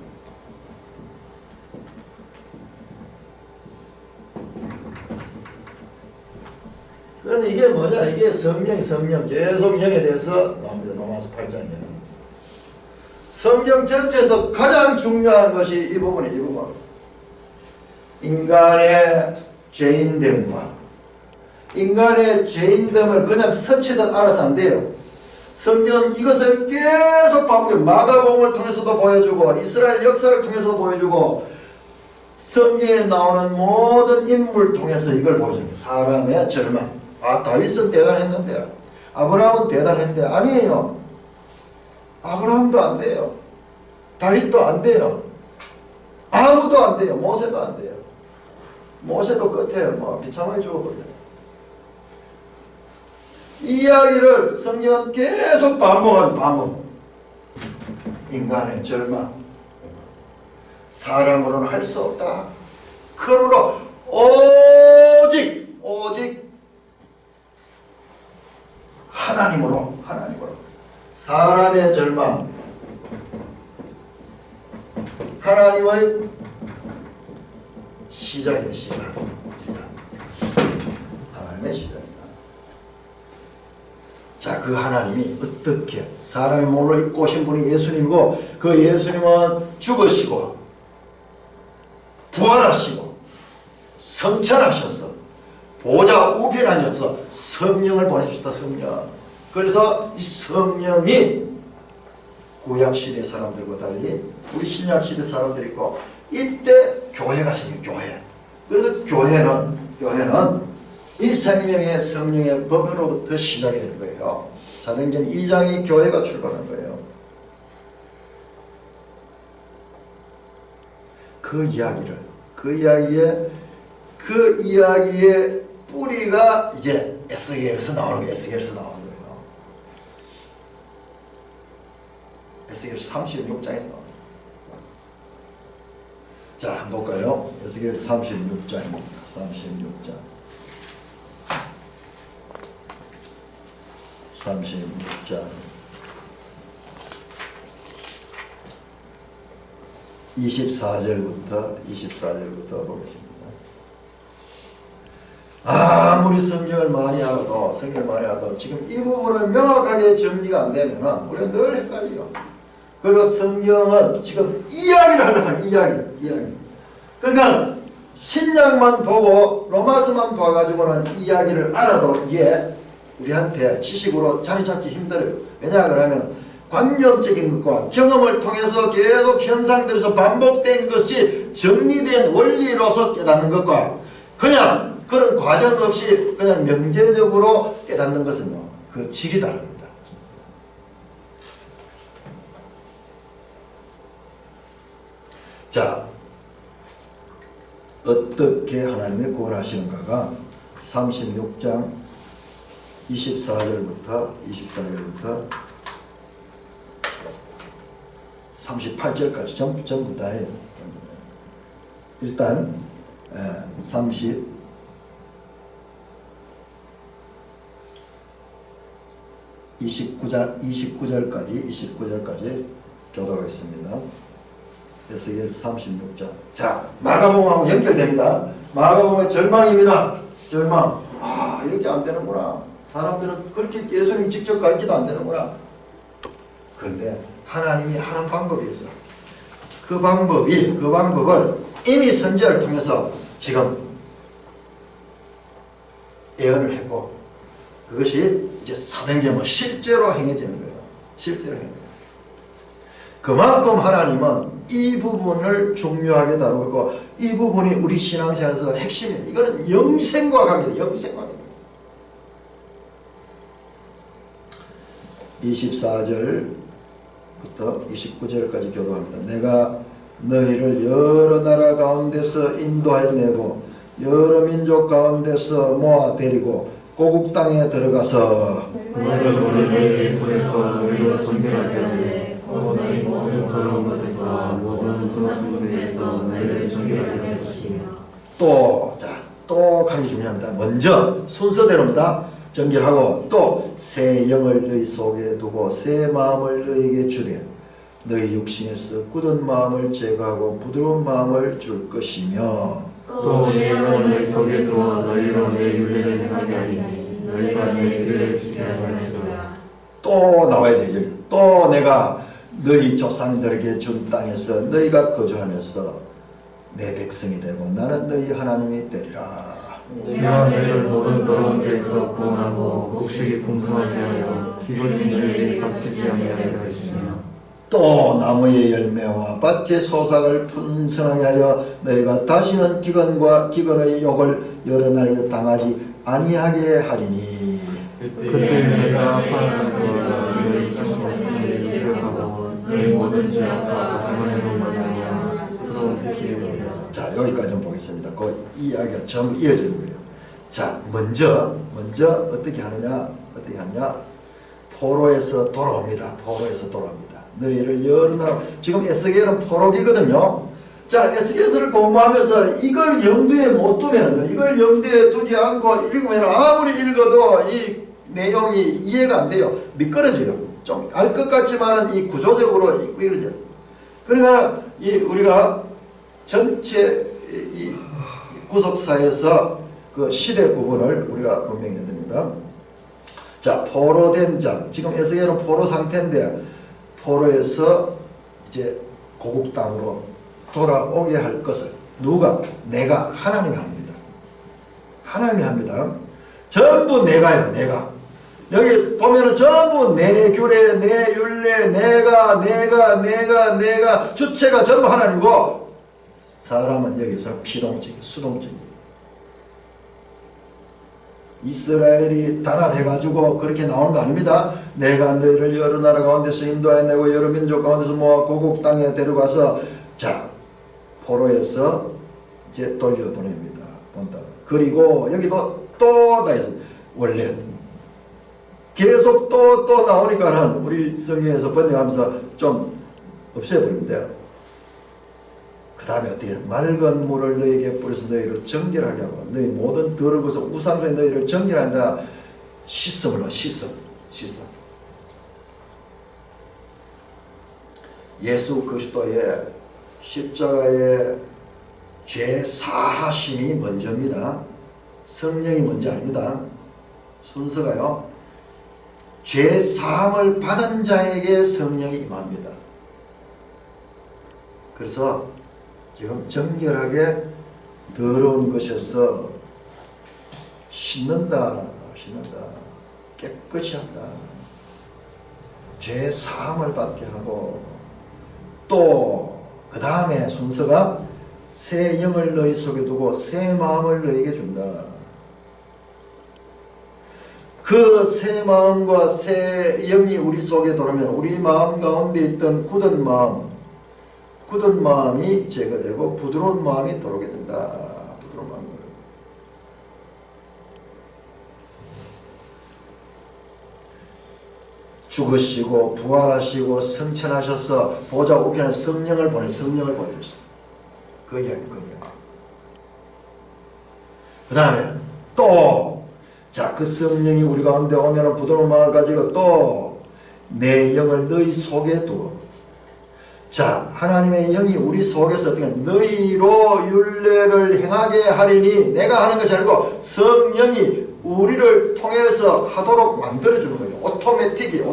그럼 이게 뭐냐? 이게 성령 계속 영에 대해서 나옵니다. 로마서 8장이에요. 성경 전체에서 가장 중요한 것이 이 부분이에요. 이 부분. 인간의 죄인됨과 인간의 죄인됨을 그냥 스치듯 알아서 안 돼요. 성경은 이것을 계속 반복해. 마가복음을 통해서도 보여주고 이스라엘 역사를 통해서도 보여주고 성경에 나오는 모든 인물을 통해서 이걸 보여줍니다. 사람의 절망. 아, 다윗은 대단했는데 아브라함은 대단했는데 아니에요. 아브라함도 안 돼요. 다윗도 안 돼요. 아무도 안 돼요. 모세도 안 돼요. 모세도 끝에 비참하게 죽어버려요. 이 이야기를 성경은 계속 반복하는 반복. 인간의 절망. 사람으로는 할 수 없다. 그러므로 오직 하나님으로 사람의 절망, 하나님의 시작입니다. 시작. 하나님의 시작입니다. 자, 그 하나님이 어떻게 사람의 몸을 입고 오신 분이 예수님이고 그 예수님은 죽으시고 부활하시고 성천하셔서 보좌 우편에 앉아서 성령을 보내주셨다. 성령. 그래서 이 성령이 구약시대 사람들과 달리 우리 신약시대 사람들이 있고 이때 교회가 생겨요. 교회. 그래서 교회는 이 생명의 성령의 법으로부터 시작이 되는 거예요. 사도행전 2장이 교회가 출발한 거예요. 그 이야기의 뿌리가 이제 에스겔에서 나오는 거예요. 에스겔 36장에서 나옵니다. 자, 한번 볼까요? 에스겔 36장입니다. 36장 24절부터 보겠습니다. 아무리 성경을 많이 알아도 지금 이 부분을 명확하게 정리가 안 되면 우리가 늘 헷갈려요. 그리고 성경은 지금 이야기를 하려고 하는 이야기. 그러니까 신약만 보고 로마서만 봐가지고는 이야기를 알아도 이게 우리한테 지식으로 자리 잡기 힘들어요. 왜냐 그러면 관념적인 것과 경험을 통해서 계속 현상들에서 반복된 것이 정리된 원리로서 깨닫는 것과 그냥 그런 과정 없이 그냥 명제적으로 깨닫는 것은요, 그 질이 다릅니다. 자, 어떻게 하나님이 구원하시는가가 36장 24절부터 38절까지 전부 다 해요. 일단 29절까지 교도하겠습니다. 에스겔 36장. 자, 마가복음하고 연결됩니다. 마가복음의 절망입니다. 절망. 아, 이렇게 안 되는구나. 사람들은 그렇게 예수님 직접 가르치도 안 되는구나. 그런데 하나님이 하는 방법이 있어. 그 방법을 이미 선지자를 통해서 지금 예언을 했고, 그것이 이제 사도행전은 실제로 행해지는 거예요. 실제로 행해져요. 그만큼 하나님은 이 부분을 중요하게 다루고 있고, 이 부분이 우리 신앙생활에서 핵심이에요. 이거는 영생과 관계돼요. 영생과 관계돼요. 24절부터 29절까지 교도합니다. 내가 너희를 여러 나라 가운데서 인도하여 내고 여러 민족 가운데서 모아 데리고 고국 땅에 들어가서 너희를 너희에게 보내서 너희로 정결하게 하되 곧 너희 모든 더러운 것에서 모든 분수에서 너희를 정결하게 할 것이며 또 가기 중요합니다. 먼저 순서대로입니다. 정결하고 또 새 영을 너희 속에 두고 새 마음을 너희에게 주되 너희 육신에서 굳은 마음을 제거하고 부드러운 마음을 줄 것이며 또 내 영을 너희 속에 두어 너희로 내 율례를 행하게 하리니 너희가 내 율례를 지켜야 하리라. 또 나와야 돼요. 여기서 또 내가 너희 조상들에게 준 땅에서 너희가 거주하면서 내 백성이 되고 나는 너희 하나님이 되리라. 내가 너희를 모든 더러운 데에서 구원하고 곡식이 풍성하게 하여 기근이 너희에게 닥치지 아니하게 하시며 또 나무의 열매와 밭의 소삭을 풍성하게 하여 너희가 다시는 기근의 욕을 여러 날에 당하지 아니하게 하리니 그때 내가 화난 너희가 너희 청소년을 기억하고 너희 모든 죄악과 가난으로 말하여 스스로 회개하리라. 자, 여기까지 보겠습니다. 그 이야기가 전부 이어지는 거예요. 자, 먼저 어떻게 하느냐? 포로에서 돌아옵니다. 너희를 여러 나라, 지금 에스겔은 포로기거든요. 자, 에스겔서를 공부하면서 이걸 염두에 못 두면요, 이걸 염두에 두지 않고 읽으면 아무리 읽어도 이 내용이 이해가 안 돼요. 미끄러져요. 좀 알 것 같지만은 이 구조적으로 미끄러져요. 그러니까 우리가 전체 이 구속사에서 그 시대 구분을 우리가 분명히 해야 됩니다. 자, 포로된 자, 지금 에스겔은 포로 상태인데 포로에서 이제 고국 땅으로 돌아오게 할 것을 누가? 내가 하나님이 합니다. 하나님이 합니다. 전부 내가요, 내가. 여기 보면은 전부 내 규례, 내 율례, 내가 주체가 전부 하나님이고 사람은 여기서 피동적이, 수동적이. 이스라엘이 단합해가지고 그렇게 나오는 거 아닙니다. 내가 너희를 여러 나라 가운데서 인도해내고 여러 민족 가운데서 모아 고국 땅에 데려가서 자, 포로에서 이제 돌려보냅니다. 본다. 그리고 여기도 또 원래 계속 또 나오니까는 우리 성경에서 번역하면서 좀 없애버린대요. 그 다음에 어떻게 맑은 물을 너희에게 뿌려서 너희를 정결하게 하고 너희 모든 더러운 것을 우상중에 너희를 정결한다. 씻음으로 씻음. 예수 그리스도의 십자가의 죄 사하심이 먼저입니다. 성령이 먼저 아닙니다. 순서가요. 죄 사함을 받은 자에게 성령이 임합니다. 그래서 지금 정결하게 더러운 것에서 씻는다. 깨끗이 한다. 죄 사함을 받게 하고 또 그 다음에 순서가 새 영을 너희 속에 두고 새 마음을 너희에게 준다. 그 새 마음과 새 영이 우리 속에 들어오면 우리 마음 가운데 있던 굳은 마음이 제거되고 부드러운 마음이 들어오게 된다. 부드러운 마음을. 죽으시고 부활하시고 성천하셔서 보좌 우편에 성령을 보내주셨어요. 그 이야기. 그 다음에 또 자, 그 성령이 우리 가운데 오면 부드러운 마음을 가지고 또 내 영을 너희 속에 두고 자, 하나님의 영이 우리 속에서 어떻게 너희로 율례를 행하게 하리니 내가 하는 것이 아니고 성령이 우리를 통해서 하도록 만들어주는 거예요. 오토매틱.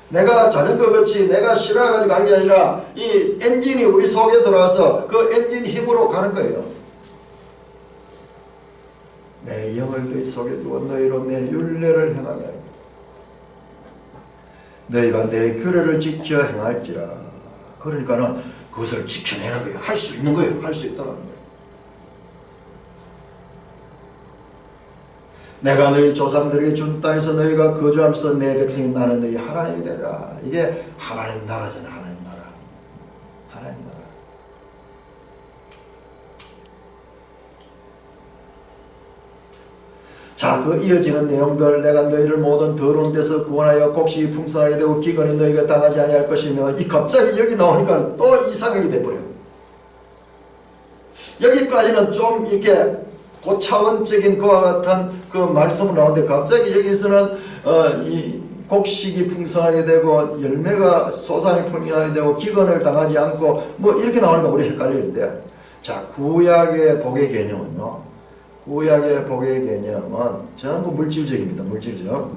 내가 자전거 같이 내가 실어가지고 가는 게 아니라 이 엔진이 우리 속에 들어와서 그 엔진 힘으로 가는 거예요. 내 영을 너희 속에 두고 너희로 내 율례를 행하게 하리니 너희가 내 규례를 지켜 행할지라. 그러니까는 그것을 지켜내는 거예요. 할 수 있는 거예요. 할 수 있다는 거예요. 내가 너희 조상들에게 준 땅에서 너희가 거주하면서 내 백성이 나는 너희 하나님이 되라. 이게 하나님 나라잖아. 하나님 나라. 하나님 나라. 자, 그 이어지는 내용들, 내가 너희를 모든 더러운 데서 구원하여 곡식이 풍성하게 되고 기근이 너희가 당하지 아니할 것이며, 이 갑자기 여기 나오니까 또 이상하게 돼버려요. 여기까지는 좀 이렇게 고차원적인 그와 같은 그 말씀은 나오는데, 갑자기 여기서는 이 곡식이 풍성하게 되고 열매가 소산이 풍성하게 되고 기근을 당하지 않고 뭐 이렇게 나오니까 우리 헷갈리는데, 자, 구약의 복의 개념은요, 구약의 복의 개념은 전부 물질적입니다. 물질적.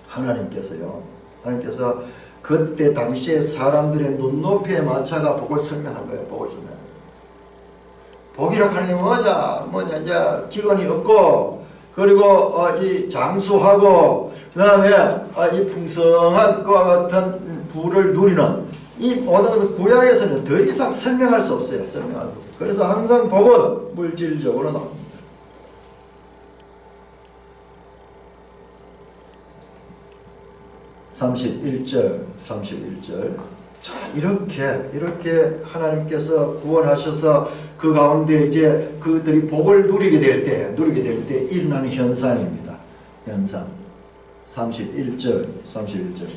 하나님께서 그때 당시에 사람들의 눈높이에 맞춰가 복을 설명한 거예요. 복을 설명. 복이라 하는 게 뭐냐 이제 기근이 없고, 그리고 이 장수하고, 그 다음에 이 풍성한 것과 같은 부를 누리는, 이 모든 구약에서는 더 이상 설명할 수 없어요. 설명할 수 없어요. 그래서 항상 복은 물질적으로 나옵니다. (31절) 자, 이렇게 하나님께서 구원하셔서 그 가운데 이제 그들이 복을 누리게 될 때 일어나는 현상입니다. 현상. 31절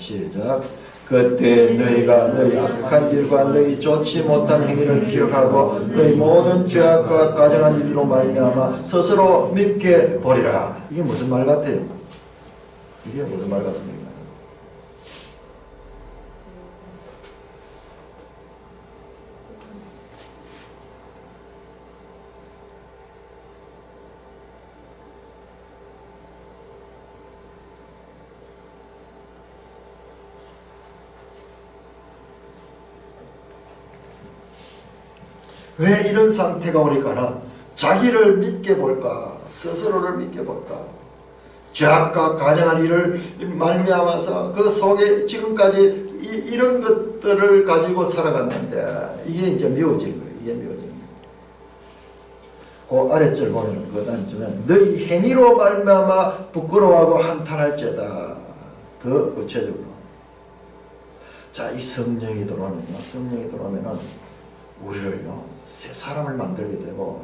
시작. 그때 너희가 너희 악한 길과 너희 좋지 못한 행위를 기억하고 너희 모든 죄악과 가증한 일로 말미암아 스스로 믿게 버리라. 이게 무슨 말 같아요? 이게 무슨 말 같습니까? 왜 이런 상태가 오니까는 자기를 믿게 볼까, 스스로를 믿게 볼까, 죄악과 가증한 일을 말미암아서 그 속에 지금까지 이런 것들을 가지고 살아갔는데 이게 이제 미워지는 거예요. 이게 미워지는 거예요. 그 아랫절 보면은 그 다음 주면 너희 행위로 말미암아 부끄러워하고 한탄할지어다. 더 구체적으로. 자, 이 성령이 들어오면은 우리를요, 새 사람을 만들게 되고,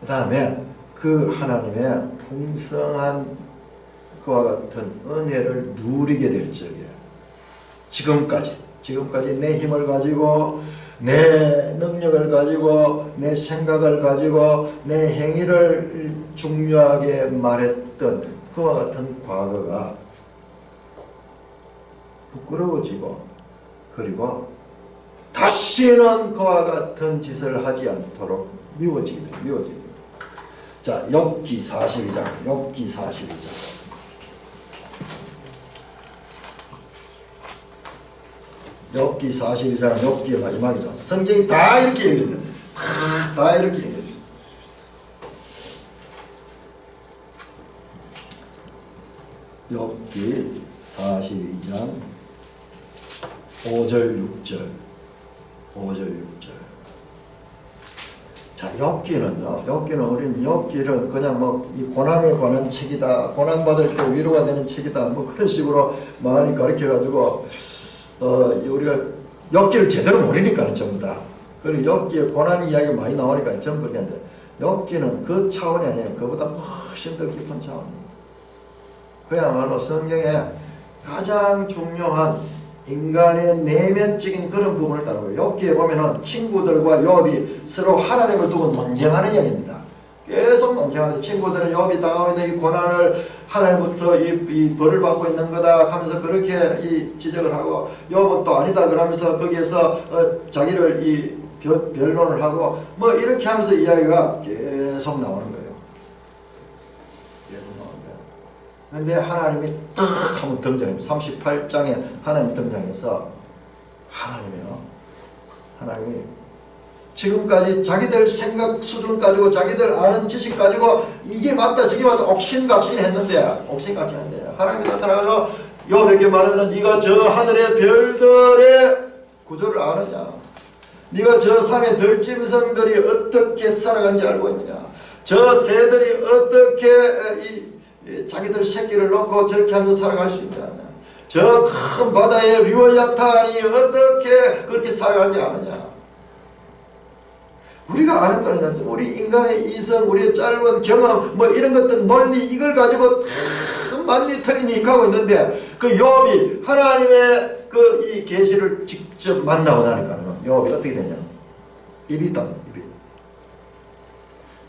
그 다음에 그 하나님의 풍성한 그와 같은 은혜를 누리게 될 적이에요. 지금까지 내 힘을 가지고, 내 능력을 가지고, 내 생각을 가지고, 내 행위를 중요하게 말했던 그와 같은 과거가 부끄러워지고, 그리고 다시는 그와 같은 짓을 하지 않도록 미워지게 돼요. 자, 욥기 42장. 욥기의 마지막이죠. 성경이 다 이렇게 읽는다. 다 이렇게 읽는다. 욥기 42장 5절 6절. 자, 욥기는 욥기를 그냥 뭐 이 고난에 관한 책이다, 고난받을 때 위로가 되는 책이다, 뭐 그런 식으로 많이 가르쳐가지고 우리가 욥기를 제대로 모르니까는 전부 다. 그리고 욥기에 고난 이야기가 많이 나오니까 전부 그런데, 욥기는 그 차원이 아니에요. 그보다 훨씬 더 깊은 차원이에요. 그야말로 성경에 가장 중요한 인간의 내면적인 그런 부분을 다루고요. 욥기에 보면은 친구들과 욥이 서로 하나님을 두고 논쟁하는 이야기입니다. 계속 논쟁하는데, 친구들은 욥이 당하고 있는 이 고난을 하나님부터 이 벌을 받고 있는 거다 하면서 그렇게 이 지적을 하고, 욥은 또 아니다 그러면서 거기에서 자기를 이 변론을 하고 뭐 이렇게 하면서 이야기가 계속 나오는 거예요. 근데 하나님이 딱 한번 등장해요. 38장에 하나님 등장해서, 하나님이 지금까지 자기들 생각 수준 가지고, 자기들 아는 지식 가지고 이게 맞다 저게 맞다 옥신각신했는데 하나님이 나타나서 욥에게 말하면, 네가 저 하늘의 별들의 구조를 아느냐, 네가 저 산의 들짐승들이 어떻게 살아가는지 알고 있느냐, 저 새들이 어떻게 자기들 새끼를 놓고 저렇게 하면서 살아갈 수 있냐. 저 큰 바다의 류어야탄이 어떻게 그렇게 살아가지 않느냐. 우리가 아는 거는 우리 인간의 이성, 우리의 짧은 경험, 뭐 이런 것들 논리 이걸 가지고 참 많이 틀림이 가고 있는데 그 욥이 하나님의 그 이 계시를 직접 만나고 나니까는 욥이 어떻게 되냐? 입이 딱 입이.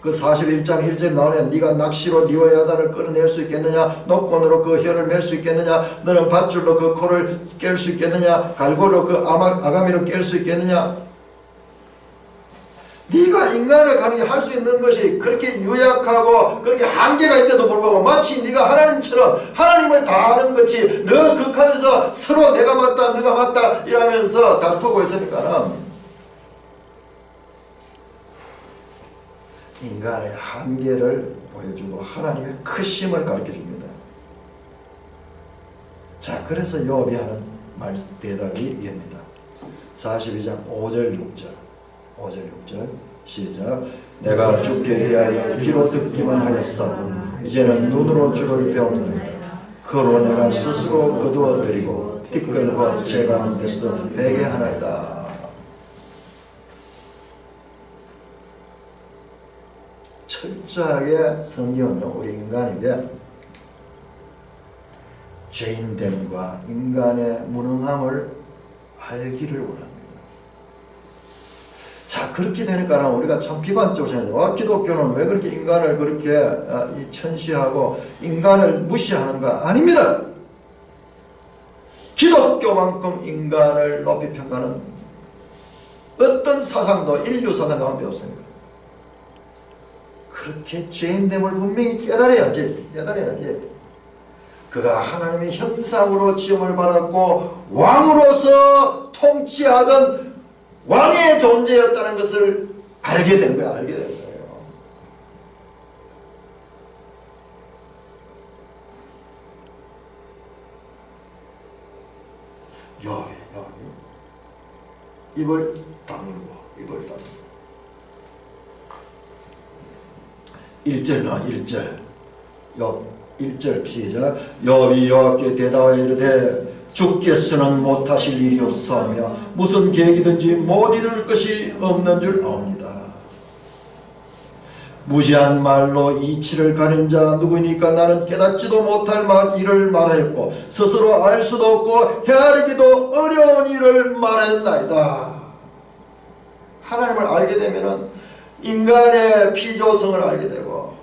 그 41장 1절에 나오는 네가 낚시로 리워야단을 끌어낼 수 있겠느냐? 녹건으로 그 혀를 맬 수 있겠느냐? 너는 밧줄로 그 코를 깰 수 있겠느냐? 갈고로 그 아가미로 깰 수 있겠느냐? 네가 인간을 가능히 할 수 있는 것이 그렇게 유약하고 그렇게 한계가 있는데도 불구하고 마치 네가 하나님처럼 하나님을 다 아는 것이 너 극하면서 서로 내가 맞다 너가 맞다 이러면서 다투고 있으니까는 인간의 한계를 보여주고 하나님의 크심을 가르쳐줍니다. 자, 그래서 욥이 하는 대답이 이겁니다. 42장 5절 6절 5절 6절 시작. 내가 죽게 대하여 귀로 듣기만 하였어. 이제는 눈으로 주를 배운다이다. 그로 내가 스스로 거두어 드리고 티끌과 재 가운데서 회개하나이다. 철저하게 성경은요 우리 인간에게 죄인됨과 인간의 무능함을 알기를 원합니다. 자, 그렇게 되니까 우리가 참 비관적으로 생각해요. 기독교는 왜 그렇게 인간을 그렇게 천시하고 인간을 무시하는가? 아닙니다. 기독교만큼 인간을 높이 평가하는 어떤 사상도 인류 사상 가운데 없습니다. 그렇게 죄인됨을 분명히 깨달아야지. 그가 하나님의 형상으로 지음을 받았고 왕으로서 통치하던 왕의 존재였다는 것을 알게 된 거예요. 욥이 입을 다물고 1절 욥 1절 시작. 욥이 여호와께 대답하여 이르되 주께서는 못하실 일이 없사오며 무슨 계획이든지 못 이룰 것이 없는 줄 아옵니다. 무지한 말로 이치를 가린 자가 누구니까 나는 깨닫지도 못할 일을 말하였고 스스로 알 수도 없고 헤아리기도 어려운 일을 말했나이다. 하나님을 알게 되면 인간의 피조성을 알게 되고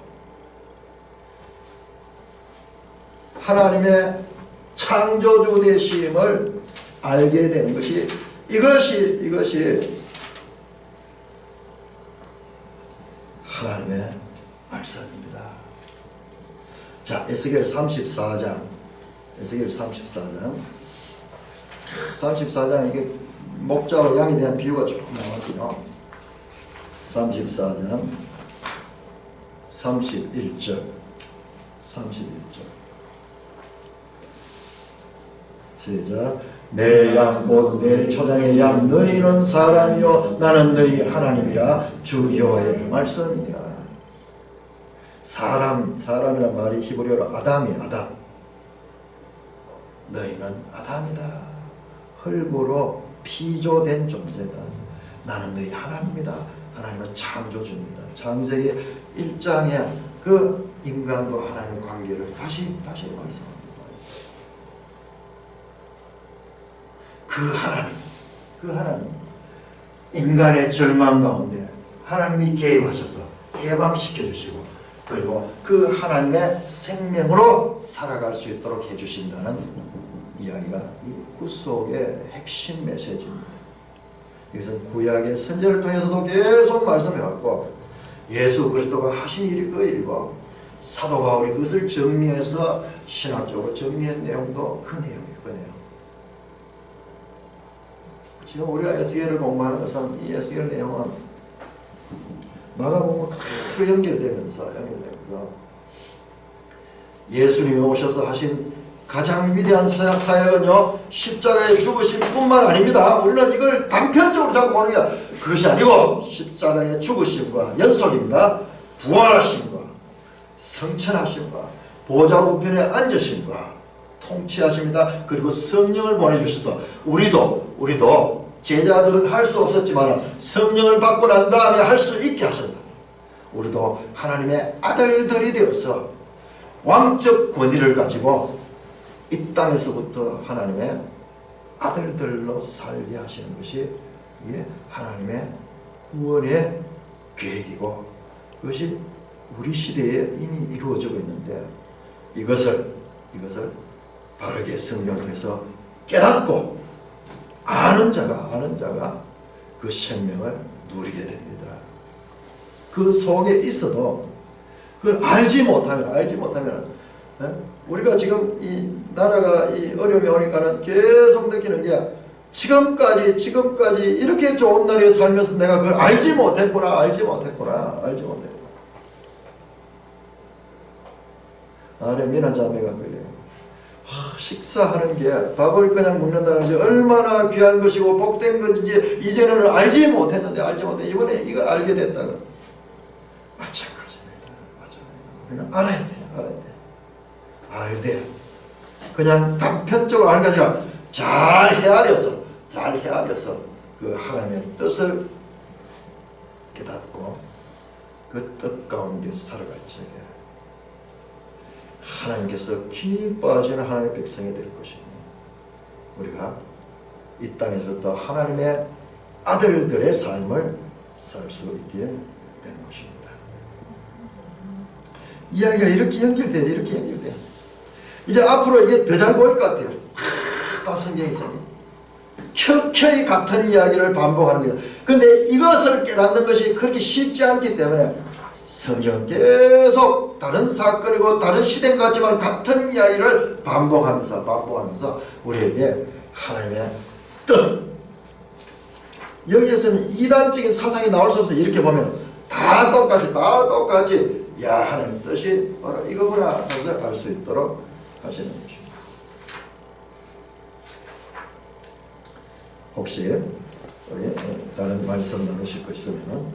하나님의 창조주 되심을 알게 되는 것이 이것이 하나님의 말씀입니다. 자, 에스겔 34장 34장 이게 목자와 양에 대한 비유가 쭉 나왔거든요. 34장 31절 시작. 내 양 곧 내 초장의 양 너희는 사람이요 나는 너희 하나님이라 주 여호와의 말씀이니라. 사람이란 말이 히브리어로 아담이에요. 아담. 너희는 아담이다. 흙으로 피조된 존재다. 나는 너희 하나님이다. 하나님은 창조주입니다. 창세기 1장에 그 인간과 하나님의 관계를 다시 말씀합니다. 그 하나님 인간의 절망 가운데 하나님이 개입하셔서 해방시켜 주시고 그리고 그 하나님의 생명으로 살아갈 수 있도록 해주신다는 이야기가 이 구속의 핵심 메시지입니다. 이것은 구약의 선지자를 통해서도 계속 말씀해왔고 예수 그리스도가 하신 일이 그 일이고 사도 바울이 그것을 정리해서 신학적으로 정리한 내용도 그 내용이에요. 지금 우리가 에스겔을 공부하는 것은 이 에스겔 내용은 마가복음과 서로 연결되면서 예수님이 오셔서 하신 가장 위대한 사역은요 십자가에 죽으신 뿐만 아닙니다. 우리는 이걸 단편적으로 자꾸 보는 게 그것이 아니고 십자가의 죽으심과 연속입니다. 부활하심과 성천하심과 보좌 우편에 앉으심과 통치하십니다. 그리고 성령을 보내주셔서 우리도 제자들은 할 수 없었지만 성령을 받고 난 다음에 할 수 있게 하셨다. 우리도 하나님의 아들들이 되어서 왕적 권위를 가지고 이 땅에서부터 하나님의 아들들로 살게 하시는 것이 이게 하나님의 구원의 계획이고 그것이 우리 시대에 이미 이루어지고 있는데 이것을 바르게 성경을 통해서 깨닫고 아는 자가 그 생명을 누리게 됩니다. 그 속에 있어도 그걸 알지 못하면 우리가 지금 이 나라가 이 어려움이 오니까는 계속 느끼는 게 지금까지 이렇게 좋은 나라에 살면서 내가 그걸 알지 못했구나. 아래 미나 자매가 그래요. 식사하는 게 밥을 그냥 먹는다는 것이 얼마나 귀한 것이고 복된 것인지 이제는 알지 못했는데 이번에 이걸 알게 됐다고. 마찬가지입니다. 우리는 알아야 돼. 그냥 단편적으로 아는 게 아니라 잘 헤아려서 그 하나님의 뜻을 깨닫고 그 뜻 가운데 살아가야 돼. 하나님께서 기뻐하시는 하나님의 백성이 될 것이니 우리가 이 땅에서부터 하나님의 아들들의 삶을 살 수 있게 되는 것입니다. 이야기가 이렇게 연결돼요. 이제 앞으로 이게 더 잘 보일 것 같아요. 다 성경에서 켜켜이 같은 이야기를 반복하는 거예요. 그런데 이것을 깨닫는 것이 그렇게 쉽지 않기 때문에 성경은 계속 다른 사건이고 다른 시대과 같지만 같은 이야기를 반복하면서 우리에게 하나님의 뜻, 여기에서는 이단적인 사상이 나올 수 없어요. 이렇게 보면 다 똑같이 야 하나님의 뜻이 바로 이거구나 하면서 알 수 있도록 하시는 것입니다. 혹시 우리 다른 말씀 나누실 거 있으면